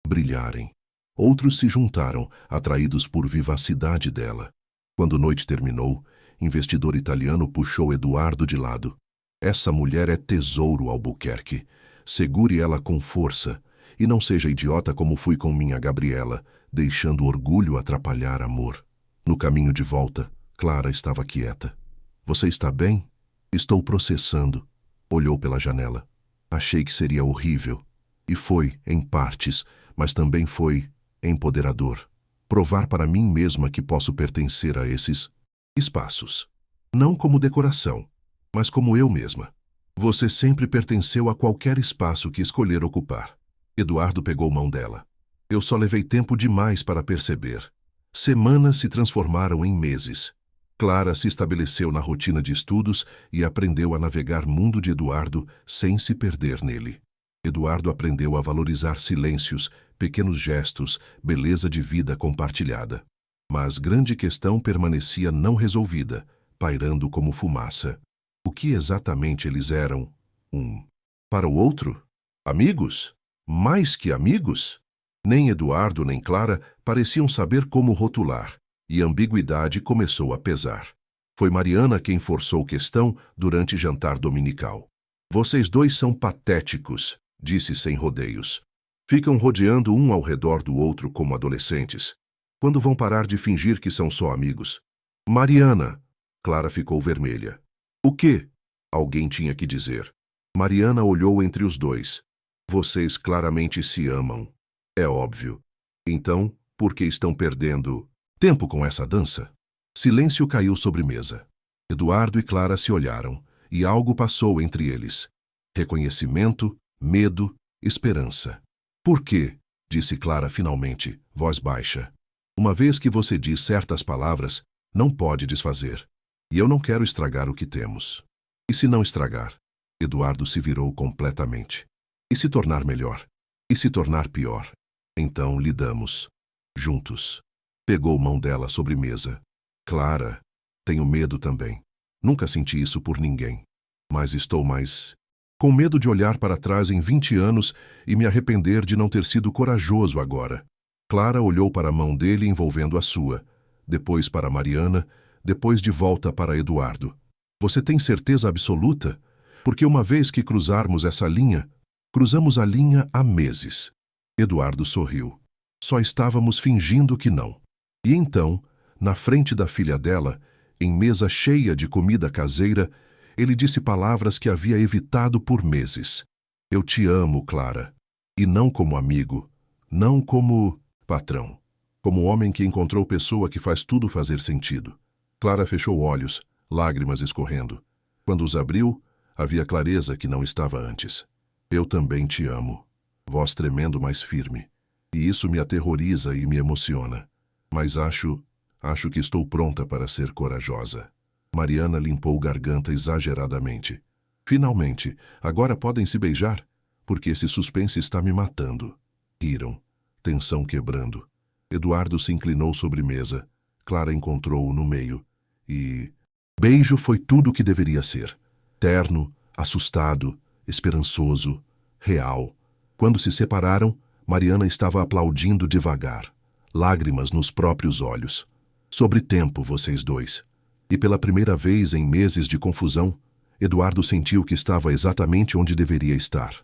brilharem. Outros se juntaram, atraídos por vivacidade dela. Quando noite terminou, investidor italiano puxou Eduardo de lado. Essa mulher é tesouro, Albuquerque. Segure ela com força. E não seja idiota como fui com minha Gabriela, deixando orgulho atrapalhar amor. No caminho de volta, Clara estava quieta. Você está bem? Estou processando. Olhou pela janela. Achei que seria horrível. E foi, em partes, mas também foi empoderador. Provar para mim mesma que posso pertencer a esses espaços. Não como decoração, mas como eu mesma. Você sempre pertenceu a qualquer espaço que escolher ocupar. Eduardo pegou mão dela. Eu só levei tempo demais para perceber. Semanas se transformaram em meses. Clara se estabeleceu na rotina de estudos e aprendeu a navegar mundo de Eduardo sem se perder nele. Eduardo aprendeu a valorizar silêncios, pequenos gestos, beleza de vida compartilhada. Mas grande questão permanecia não resolvida, pairando como fumaça. O que exatamente eles eram? Para o outro? Amigos? Mais que amigos? Nem Eduardo nem Clara pareciam saber como rotular, e a ambiguidade começou a pesar. Foi Mariana quem forçou questão durante jantar dominical. Vocês dois são patéticos, disse sem rodeios. Ficam rodeando um ao redor do outro como adolescentes. Quando vão parar de fingir que são só amigos? Mariana! Clara ficou vermelha. O quê? Alguém tinha que dizer. Mariana olhou entre os dois. Vocês claramente se amam. É óbvio. Então, por que estão perdendo tempo com essa dança? Silêncio caiu sobre mesa. Eduardo e Clara se olharam, e algo passou entre eles. Reconhecimento, medo, esperança. Por quê? Disse Clara finalmente, voz baixa. Uma vez que você diz certas palavras, não pode desfazer. E eu não quero estragar o que temos. E se não estragar? Eduardo se virou completamente. E se tornar melhor? E se tornar pior? Então lidamos. Juntos. Pegou mão dela sobre mesa. Clara, tenho medo também. Nunca senti isso por ninguém. Mas estou mais com medo de olhar para trás em 20 anos e me arrepender de não ter sido corajoso agora. Clara olhou para a mão dele envolvendo a sua, depois para Mariana, depois de volta para Eduardo. Você tem certeza absoluta? Porque uma vez que cruzarmos essa linha, cruzamos a linha há meses. Eduardo sorriu. Só estávamos fingindo que não. E então, na frente da filha dela, em mesa cheia de comida caseira, ele disse palavras que havia evitado por meses. Eu te amo, Clara. E não como amigo, não como patrão. Como homem que encontrou pessoa que faz tudo fazer sentido. Clara fechou olhos, lágrimas escorrendo. Quando os abriu, havia clareza que não estava antes. Eu também te amo. Voz tremendo mais firme. E isso me aterroriza e me emociona. Mas acho que estou pronta para ser corajosa. Mariana limpou garganta exageradamente. Finalmente, agora podem se beijar, porque esse suspense está me matando. Riram, tensão quebrando. Eduardo se inclinou sobre mesa. Clara encontrou-o no meio. E beijo foi tudo o que deveria ser. Terno, assustado, esperançoso, real. Quando se separaram, Mariana estava aplaudindo devagar, lágrimas nos próprios olhos. Sobre tempo, vocês dois. E pela primeira vez em meses de confusão, Eduardo sentiu que estava exatamente onde deveria estar.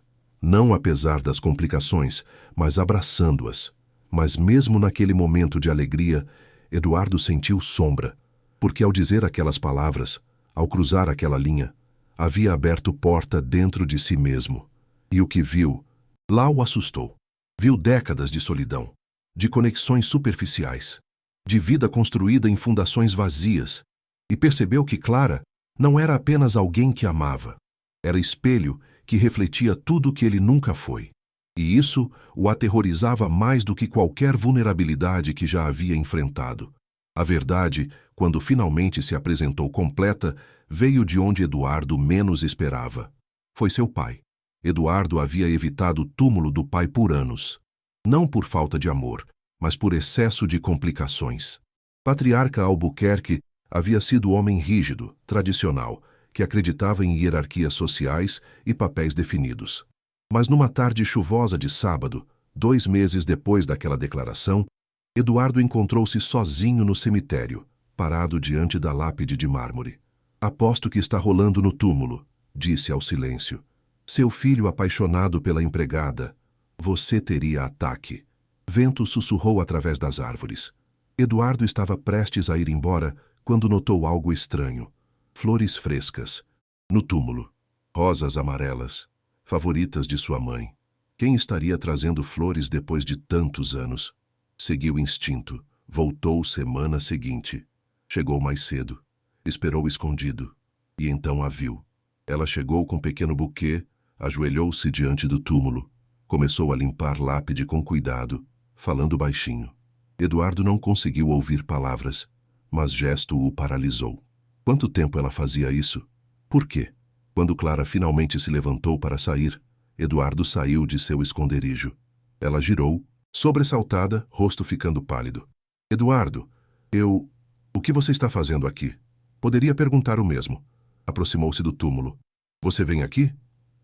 Não apesar das complicações, mas abraçando-as. Mas mesmo naquele momento de alegria, Eduardo sentiu sombra, porque ao dizer aquelas palavras, ao cruzar aquela linha, havia aberto porta dentro de si mesmo. E o que viu, lá o assustou. Viu décadas de solidão, de conexões superficiais, de vida construída em fundações vazias, e percebeu que Clara não era apenas alguém que amava. Era espelho que refletia tudo o que ele nunca foi. E isso o aterrorizava mais do que qualquer vulnerabilidade que já havia enfrentado. A verdade, quando finalmente se apresentou completa, veio de onde Eduardo menos esperava. Foi seu pai. Eduardo havia evitado o túmulo do pai por anos. Não por falta de amor, mas por excesso de complicações. Patriarca Albuquerque havia sido homem rígido, tradicional, que acreditava em hierarquias sociais e papéis definidos. Mas numa tarde chuvosa de sábado, 2 meses depois daquela declaração, Eduardo encontrou-se sozinho no cemitério, parado diante da lápide de mármore. Aposto que está rolando no túmulo, disse ao silêncio. Seu filho apaixonado pela empregada. Você teria ataque. Vento sussurrou através das árvores. Eduardo estava prestes a ir embora quando notou algo estranho. Flores frescas. No túmulo. Rosas amarelas. Favoritas de sua mãe. Quem estaria trazendo flores depois de tantos anos? Seguiu o instinto. Voltou semana seguinte. Chegou mais cedo. Esperou escondido. E então a viu. Ela chegou com um pequeno buquê, ajoelhou-se diante do túmulo. Começou a limpar lápide com cuidado, falando baixinho. Eduardo não conseguiu ouvir palavras, mas gesto o paralisou. Quanto tempo ela fazia isso? Por quê? Quando Clara finalmente se levantou para sair, Eduardo saiu de seu esconderijo. Ela girou, sobressaltada, rosto ficando pálido. Eduardo, o que você está fazendo aqui? Poderia perguntar o mesmo. Aproximou-se do túmulo. Você vem aqui?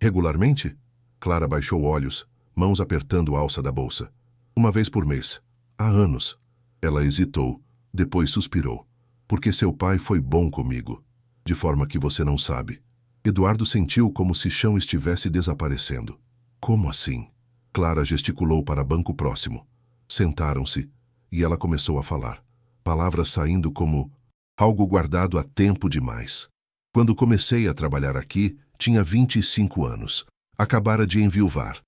Regularmente? Clara baixou olhos, mãos apertando a alça da bolsa. Uma vez por mês. Há anos. Ela hesitou, depois suspirou. Porque seu pai foi bom comigo. De forma que você não sabe. Eduardo sentiu como se chão estivesse desaparecendo. Como assim? Clara gesticulou para banco próximo. Sentaram-se, e ela começou a falar. Palavras saindo como algo guardado há tempo demais. Quando comecei a trabalhar aqui, tinha 25 anos. Acabara de enviuvar.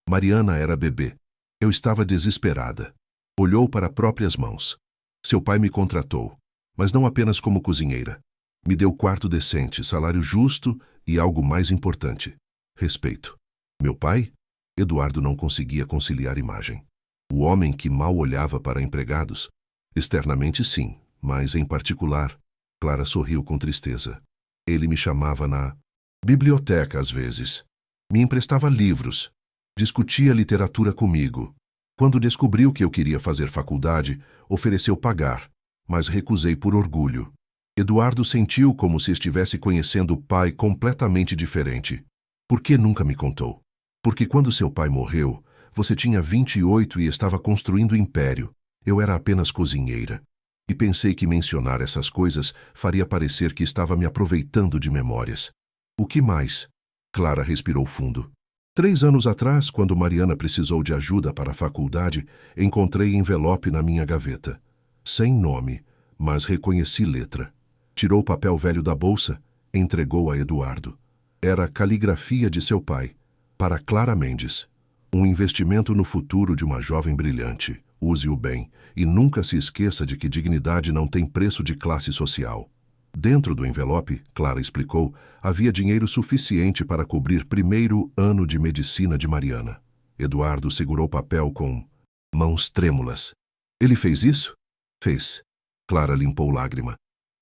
Mariana era bebê. Eu estava desesperada. Olhou para próprias mãos. Seu pai me contratou, mas não apenas como cozinheira. Me deu quarto decente, salário justo e algo mais importante: respeito. Meu pai? Eduardo não conseguia conciliar imagem. O homem que mal olhava para empregados? Externamente sim, mas em particular. Clara sorriu com tristeza. Ele me chamava na biblioteca às vezes. Me emprestava livros. Discutia literatura comigo. Quando descobriu que eu queria fazer faculdade, ofereceu pagar, mas recusei por orgulho. Eduardo sentiu como se estivesse conhecendo o pai completamente diferente. Por que nunca me contou? Porque quando seu pai morreu, você tinha 28 e estava construindo império. Eu era apenas cozinheira. E pensei que mencionar essas coisas faria parecer que estava me aproveitando de memórias. O que mais? Clara respirou fundo. 3 anos atrás, quando Mariana precisou de ajuda para a faculdade, encontrei envelope na minha gaveta. Sem nome, mas reconheci letra. Tirou o papel velho da bolsa, entregou a Eduardo. Era a caligrafia de seu pai, para Clara Mendes. Um investimento no futuro de uma jovem brilhante. Use-o bem e nunca se esqueça de que dignidade não tem preço de classe social. Dentro do envelope, Clara explicou, havia dinheiro suficiente para cobrir primeiro ano de medicina de Mariana. Eduardo segurou o papel com mãos trêmulas. Ele fez isso? Fez. Clara limpou lágrima.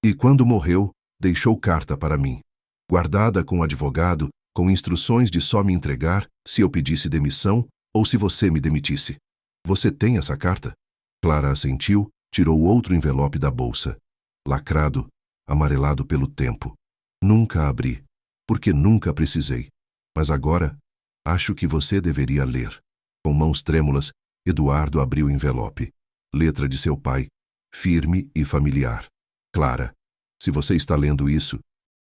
E quando morreu, deixou carta para mim. Guardada com o advogado, com instruções de só me entregar se eu pedisse demissão ou se você me demitisse. Você tem essa carta? Clara assentiu, tirou outro envelope da bolsa. Lacrado, amarelado pelo tempo. Nunca abri, porque nunca precisei. Mas agora, acho que você deveria ler. Com mãos trêmulas, Eduardo abriu o envelope. Letra de seu pai, firme e familiar. Clara, se você está lendo isso,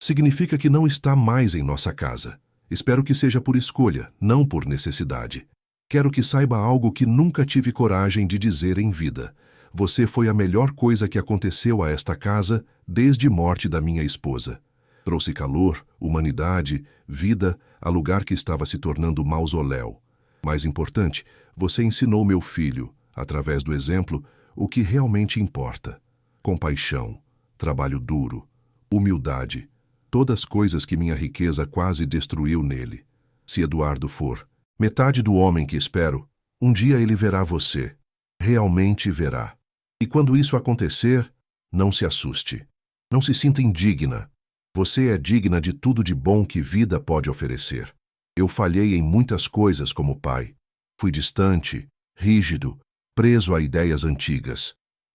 significa que não está mais em nossa casa. Espero que seja por escolha, não por necessidade. Quero que saiba algo que nunca tive coragem de dizer em vida. Você foi a melhor coisa que aconteceu a esta casa desde a morte da minha esposa. Trouxe calor, humanidade, vida a lugar que estava se tornando mausoléu. Mais importante, você ensinou meu filho, através do exemplo, o que realmente importa. Compaixão, trabalho duro, humildade, todas coisas que minha riqueza quase destruiu nele. Se Eduardo for metade do homem que espero, um dia ele verá você. Realmente verá. E quando isso acontecer, não se assuste. Não se sinta indigna. Você é digna de tudo de bom que vida pode oferecer. Eu falhei em muitas coisas como pai. Fui distante, rígido, preso a ideias antigas.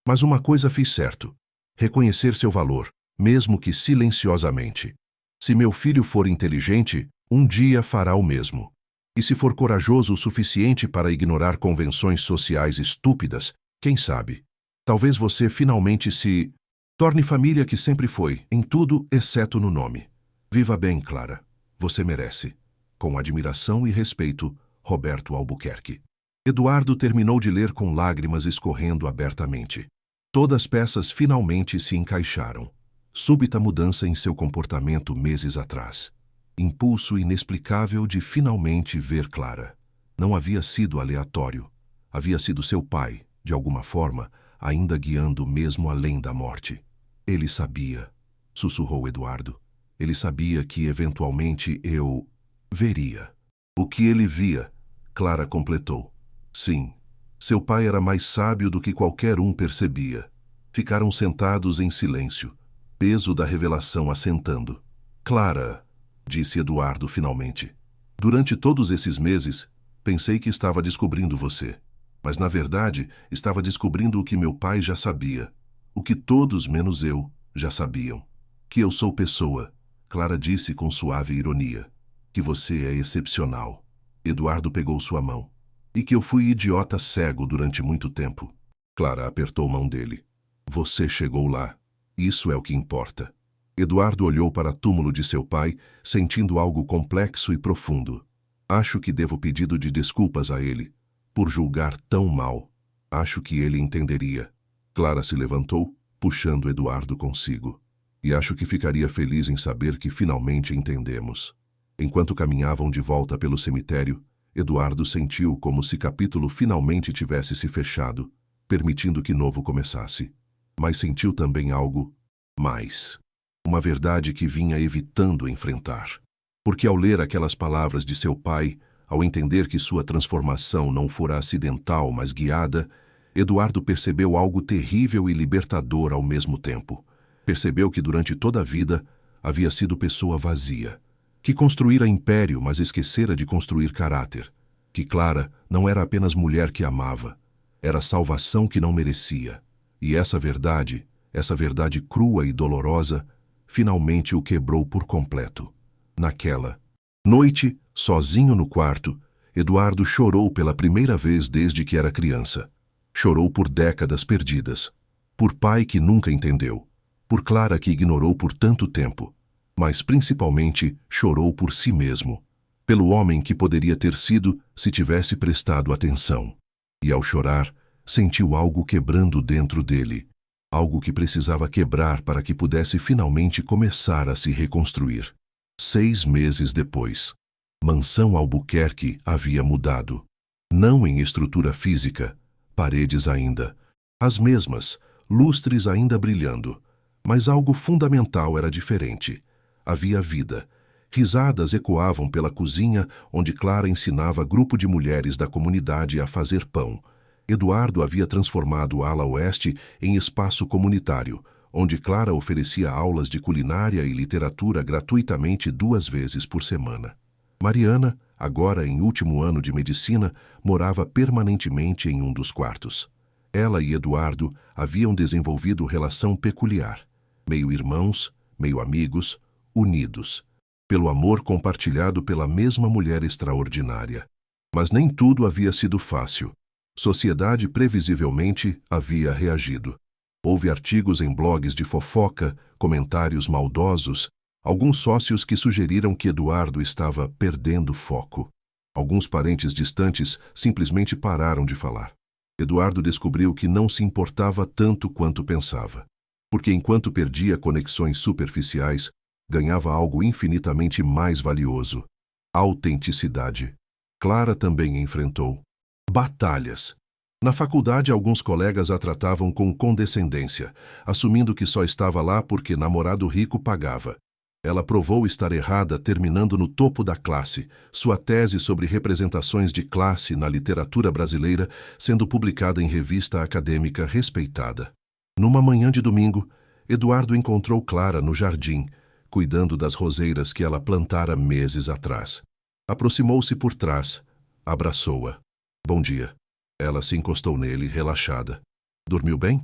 Mas uma coisa fiz certo: reconhecer seu valor, mesmo que silenciosamente. Se meu filho for inteligente, um dia fará o mesmo. E se for corajoso o suficiente para ignorar convenções sociais estúpidas, quem sabe? Talvez você finalmente se torne família que sempre foi, em tudo exceto no nome. Viva bem, Clara. Você merece. Com admiração e respeito, Roberto Albuquerque. Eduardo terminou de ler com lágrimas escorrendo abertamente. Todas as peças finalmente se encaixaram. Súbita mudança em seu comportamento meses atrás. Impulso inexplicável de finalmente ver Clara. Não havia sido aleatório. Havia sido seu pai, de alguma forma, ainda guiando mesmo além da morte. Ele sabia, sussurrou Eduardo. Ele sabia que eventualmente eu veria. O que ele via, Clara completou. Sim, seu pai era mais sábio do que qualquer um percebia. Ficaram sentados em silêncio, peso da revelação assentando. Clara, disse Eduardo finalmente. Durante todos esses meses, pensei que estava descobrindo você. Mas, na verdade, estava descobrindo o que meu pai já sabia. O que todos, menos eu, já sabiam. Que eu sou pessoa, Clara disse com suave ironia. Que você é excepcional. Eduardo pegou sua mão. E que eu fui idiota cego durante muito tempo. Clara apertou a mão dele. Você chegou lá. Isso é o que importa. Eduardo olhou para o túmulo de seu pai, sentindo algo complexo e profundo. Acho que devo pedido de desculpas a ele, por julgar tão mal. Acho que ele entenderia. Clara se levantou, puxando Eduardo consigo. E acho que ficaria feliz em saber que finalmente entendemos. Enquanto caminhavam de volta pelo cemitério, Eduardo sentiu como se capítulo finalmente tivesse se fechado, permitindo que novo começasse. Mas sentiu também algo mais. Uma verdade que vinha evitando enfrentar. Porque ao ler aquelas palavras de seu pai, ao entender que sua transformação não fora acidental, mas guiada, Eduardo percebeu algo terrível e libertador ao mesmo tempo. Percebeu que durante toda a vida havia sido pessoa vazia, que construíra império, mas esquecera de construir caráter, que Clara não era apenas mulher que amava, era salvação que não merecia. E essa verdade crua e dolorosa, finalmente o quebrou por completo. Naquela noite, sozinho no quarto, Eduardo chorou pela primeira vez desde que era criança. Chorou por décadas perdidas, por pai que nunca entendeu, por Clara que ignorou por tanto tempo, mas principalmente chorou por si mesmo, pelo homem que poderia ter sido se tivesse prestado atenção. E ao chorar, sentiu algo quebrando dentro dele, algo que precisava quebrar para que pudesse finalmente começar a se reconstruir. 6 meses depois, Mansão Albuquerque havia mudado. Não em estrutura física, paredes ainda, as mesmas, lustres ainda brilhando, mas algo fundamental era diferente. Havia vida. Risadas ecoavam pela cozinha, onde Clara ensinava grupo de mulheres da comunidade a fazer pão. Eduardo havia transformado a ala oeste em espaço comunitário, onde Clara oferecia aulas de culinária e literatura gratuitamente 2 vezes por semana. Mariana, agora em último ano de medicina, morava permanentemente em um dos quartos. Ela e Eduardo haviam desenvolvido relação peculiar, meio irmãos, meio amigos, unidos, pelo amor compartilhado pela mesma mulher extraordinária. Mas nem tudo havia sido fácil. Sociedade previsivelmente havia reagido. Houve artigos em blogs de fofoca, comentários maldosos, alguns sócios que sugeriram que Eduardo estava perdendo foco. Alguns parentes distantes simplesmente pararam de falar. Eduardo descobriu que não se importava tanto quanto pensava, porque enquanto perdia conexões superficiais, ganhava algo infinitamente mais valioso: autenticidade. Clara também enfrentou batalhas. Na faculdade, alguns colegas a tratavam com condescendência, assumindo que só estava lá porque namorado rico pagava. Ela provou estar errada terminando no topo da classe, sua tese sobre representações de classe na literatura brasileira sendo publicada em revista acadêmica respeitada. Numa manhã de domingo, Eduardo encontrou Clara no jardim, cuidando das roseiras que ela plantara meses atrás. Aproximou-se por trás, abraçou-a. Bom dia. Ela se encostou nele, relaxada. Dormiu bem?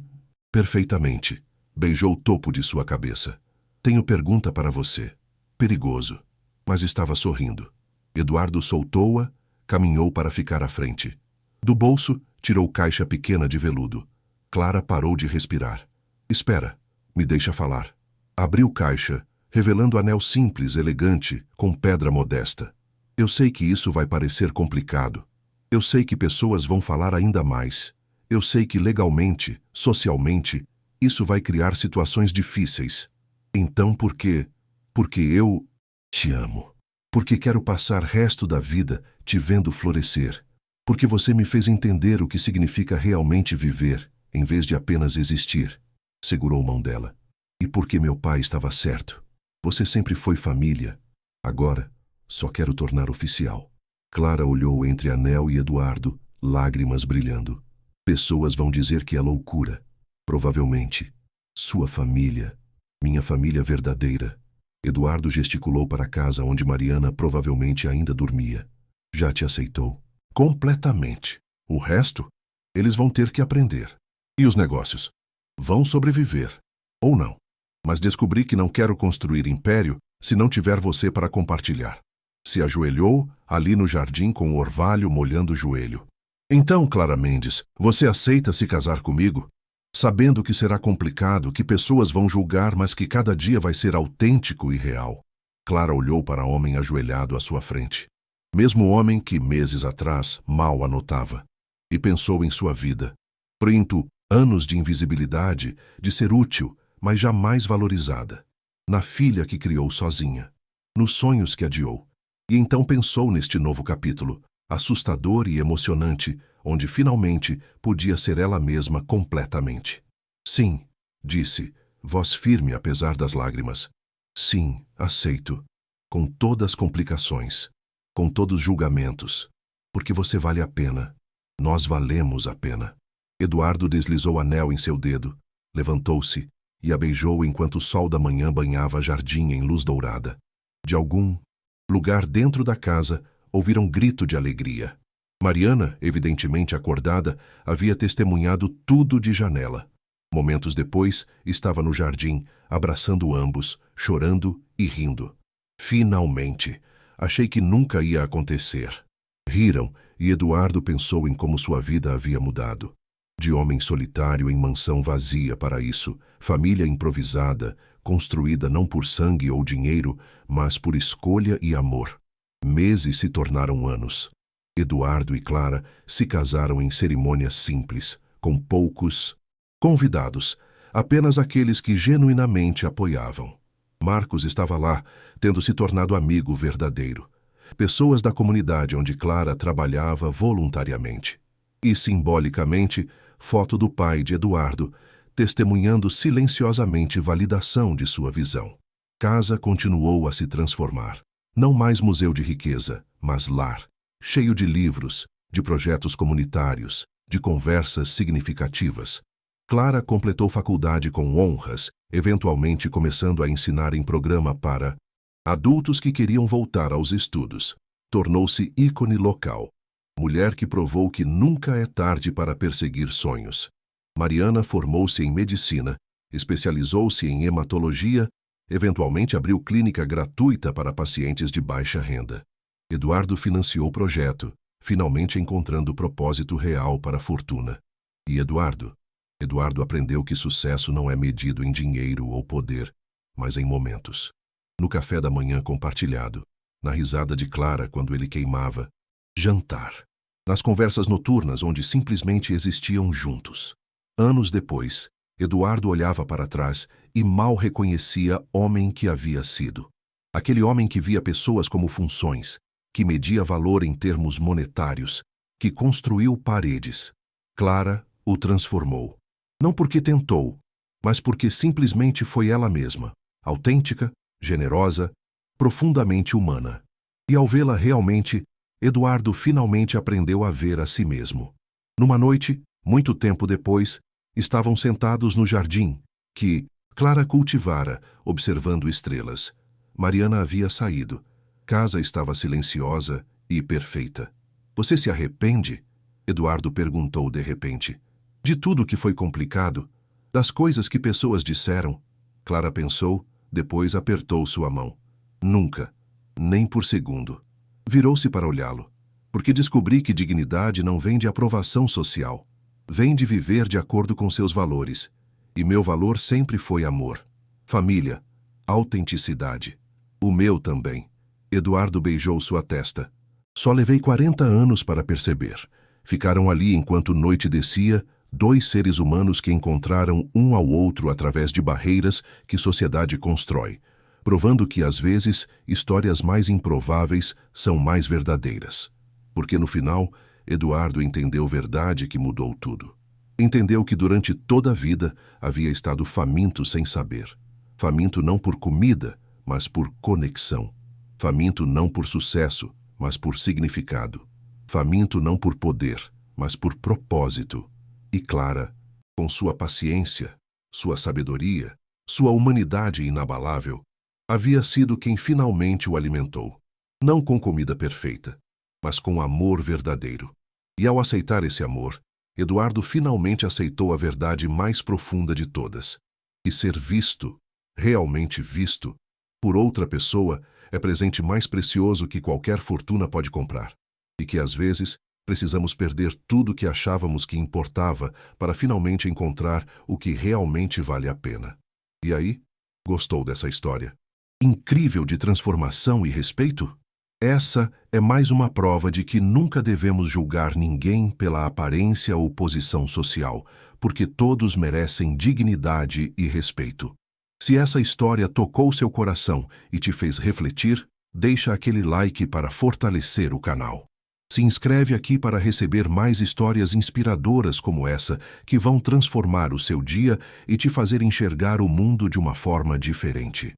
Perfeitamente. Beijou o topo de sua cabeça. Tenho pergunta para você. Perigoso. Mas estava sorrindo. Eduardo soltou-a caminhou para ficar à frente. Do bolso, tirou caixa pequena de veludo. Clara parou de respirar. Espera, me deixa falar. Abriu caixa, revelando anel simples, elegante, com pedra modesta. Eu sei que isso vai parecer complicado. Eu sei que pessoas vão falar ainda mais. Eu sei que legalmente, socialmente, isso vai criar situações difíceis. Então por quê? Porque eu te amo. Porque quero passar resto da vida te vendo florescer. Porque você me fez entender o que significa realmente viver, em vez de apenas existir. Segurou mão dela. E porque meu pai estava certo. Você sempre foi família. Agora, só quero tornar oficial. Clara olhou entre Anel e Eduardo, lágrimas brilhando. Pessoas vão dizer que é loucura. Provavelmente. Sua família. Minha família verdadeira. Eduardo gesticulou para a casa onde Mariana provavelmente ainda dormia. Já te aceitou. Completamente. O resto, eles vão ter que aprender. E os negócios? Vão sobreviver. Ou não. Mas descobri que não quero construir império se não tiver você para compartilhar. Se ajoelhou, ali no jardim com o orvalho molhando o joelho. Então, Clara Mendes, você aceita se casar comigo? Sabendo que será complicado, que pessoas vão julgar, mas que cada dia vai ser autêntico e real. Clara olhou para o homem ajoelhado à sua frente. Mesmo homem que, meses atrás, mal a notava. E pensou em sua vida. Printo, anos de invisibilidade, de ser útil, mas jamais valorizada. Na filha que criou sozinha. Nos sonhos que adiou. E então pensou neste novo capítulo, assustador e emocionante, onde finalmente podia ser ela mesma completamente. Sim, disse, voz firme apesar das lágrimas. Sim, aceito. Com todas as complicações. Com todos os julgamentos. Porque você vale a pena. Nós valemos a pena. Eduardo deslizou o anel em seu dedo, levantou-se e a beijou enquanto o sol da manhã banhava o jardim em luz dourada. De algum lugar dentro da casa, ouviram um grito de alegria. Mariana, evidentemente acordada, havia testemunhado tudo de janela. Momentos depois, estava no jardim, abraçando ambos, chorando e rindo. Finalmente! Achei que nunca ia acontecer. Riram, e Eduardo pensou em como sua vida havia mudado. De homem solitário em mansão vazia para isso, família improvisada, construída não por sangue ou dinheiro, mas por escolha e amor. Meses se tornaram anos. Eduardo e Clara se casaram em cerimônias simples, com poucos convidados, apenas aqueles que genuinamente apoiavam. Marcos estava lá, tendo se tornado amigo verdadeiro. Pessoas da comunidade onde Clara trabalhava voluntariamente. E, simbolicamente, foto do pai de Eduardo, testemunhando silenciosamente validação de sua visão. Casa continuou a se transformar. Não mais museu de riqueza, mas lar. Cheio de livros, de projetos comunitários, de conversas significativas. Clara completou faculdade com honras, eventualmente começando a ensinar em programa para adultos que queriam voltar aos estudos. Tornou-se ícone local. Mulher que provou que nunca é tarde para perseguir sonhos. Mariana formou-se em medicina, especializou-se em hematologia, eventualmente abriu clínica gratuita para pacientes de baixa renda. Eduardo financiou o projeto, finalmente encontrando o propósito real para a fortuna. E Eduardo aprendeu que sucesso não é medido em dinheiro ou poder, mas em momentos. No café da manhã compartilhado, na risada de Clara quando ele queimava, jantar. Nas conversas noturnas onde simplesmente existiam juntos. Anos depois, Eduardo olhava para trás e mal reconhecia homem que havia sido. Aquele homem que via pessoas como funções, que media valor em termos monetários, que construiu paredes. Clara o transformou. Não porque tentou, mas porque simplesmente foi ela mesma, autêntica, generosa, profundamente humana. E ao vê-la realmente, Eduardo finalmente aprendeu a ver a si mesmo. Numa noite, muito tempo depois, estavam sentados no jardim, que Clara cultivara, observando estrelas. Mariana havia saído. Casa estava silenciosa e perfeita. Você se arrepende? Eduardo perguntou de repente. De tudo que foi complicado, das coisas que pessoas disseram. Clara pensou, depois apertou sua mão. Nunca, nem por segundo. Virou-se para olhá-lo. Porque descobri que dignidade não vem de aprovação social. Vem de viver de acordo com seus valores. E meu valor sempre foi amor. Família. Autenticidade. O meu também. Eduardo beijou sua testa. Só levei 40 anos para perceber. Ficaram ali enquanto noite descia, dois seres humanos que encontraram um ao outro através de barreiras que sociedade constrói, provando que, às vezes, histórias mais improváveis são mais verdadeiras. Porque, no final, Eduardo entendeu verdade que mudou tudo. Entendeu que durante toda a vida havia estado faminto sem saber. Faminto não por comida, mas por conexão. Faminto não por sucesso, mas por significado. Faminto não por poder, mas por propósito. E Clara, com sua paciência, sua sabedoria, sua humanidade inabalável, havia sido quem finalmente o alimentou. Não com comida perfeita, mas com amor verdadeiro. E ao aceitar esse amor, Eduardo finalmente aceitou a verdade mais profunda de todas: que ser visto, realmente visto, por outra pessoa é presente mais precioso que qualquer fortuna pode comprar. E que, às vezes, precisamos perder tudo que achávamos que importava para finalmente encontrar o que realmente vale a pena. E aí, gostou dessa história? Incrível de transformação e respeito? Essa é mais uma prova de que nunca devemos julgar ninguém pela aparência ou posição social, porque todos merecem dignidade e respeito. Se essa história tocou seu coração e te fez refletir, deixa aquele like para fortalecer o canal. Se inscreve aqui para receber mais histórias inspiradoras como essa, que vão transformar o seu dia e te fazer enxergar o mundo de uma forma diferente.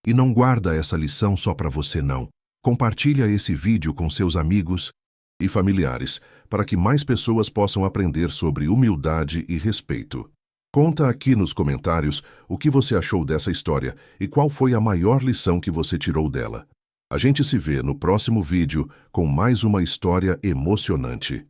E não guarda essa lição só para você não. Compartilha esse vídeo com seus amigos e familiares para que mais pessoas possam aprender sobre humildade e respeito. Conta aqui nos comentários o que você achou dessa história e qual foi a maior lição que você tirou dela. A gente se vê no próximo vídeo com mais uma história emocionante.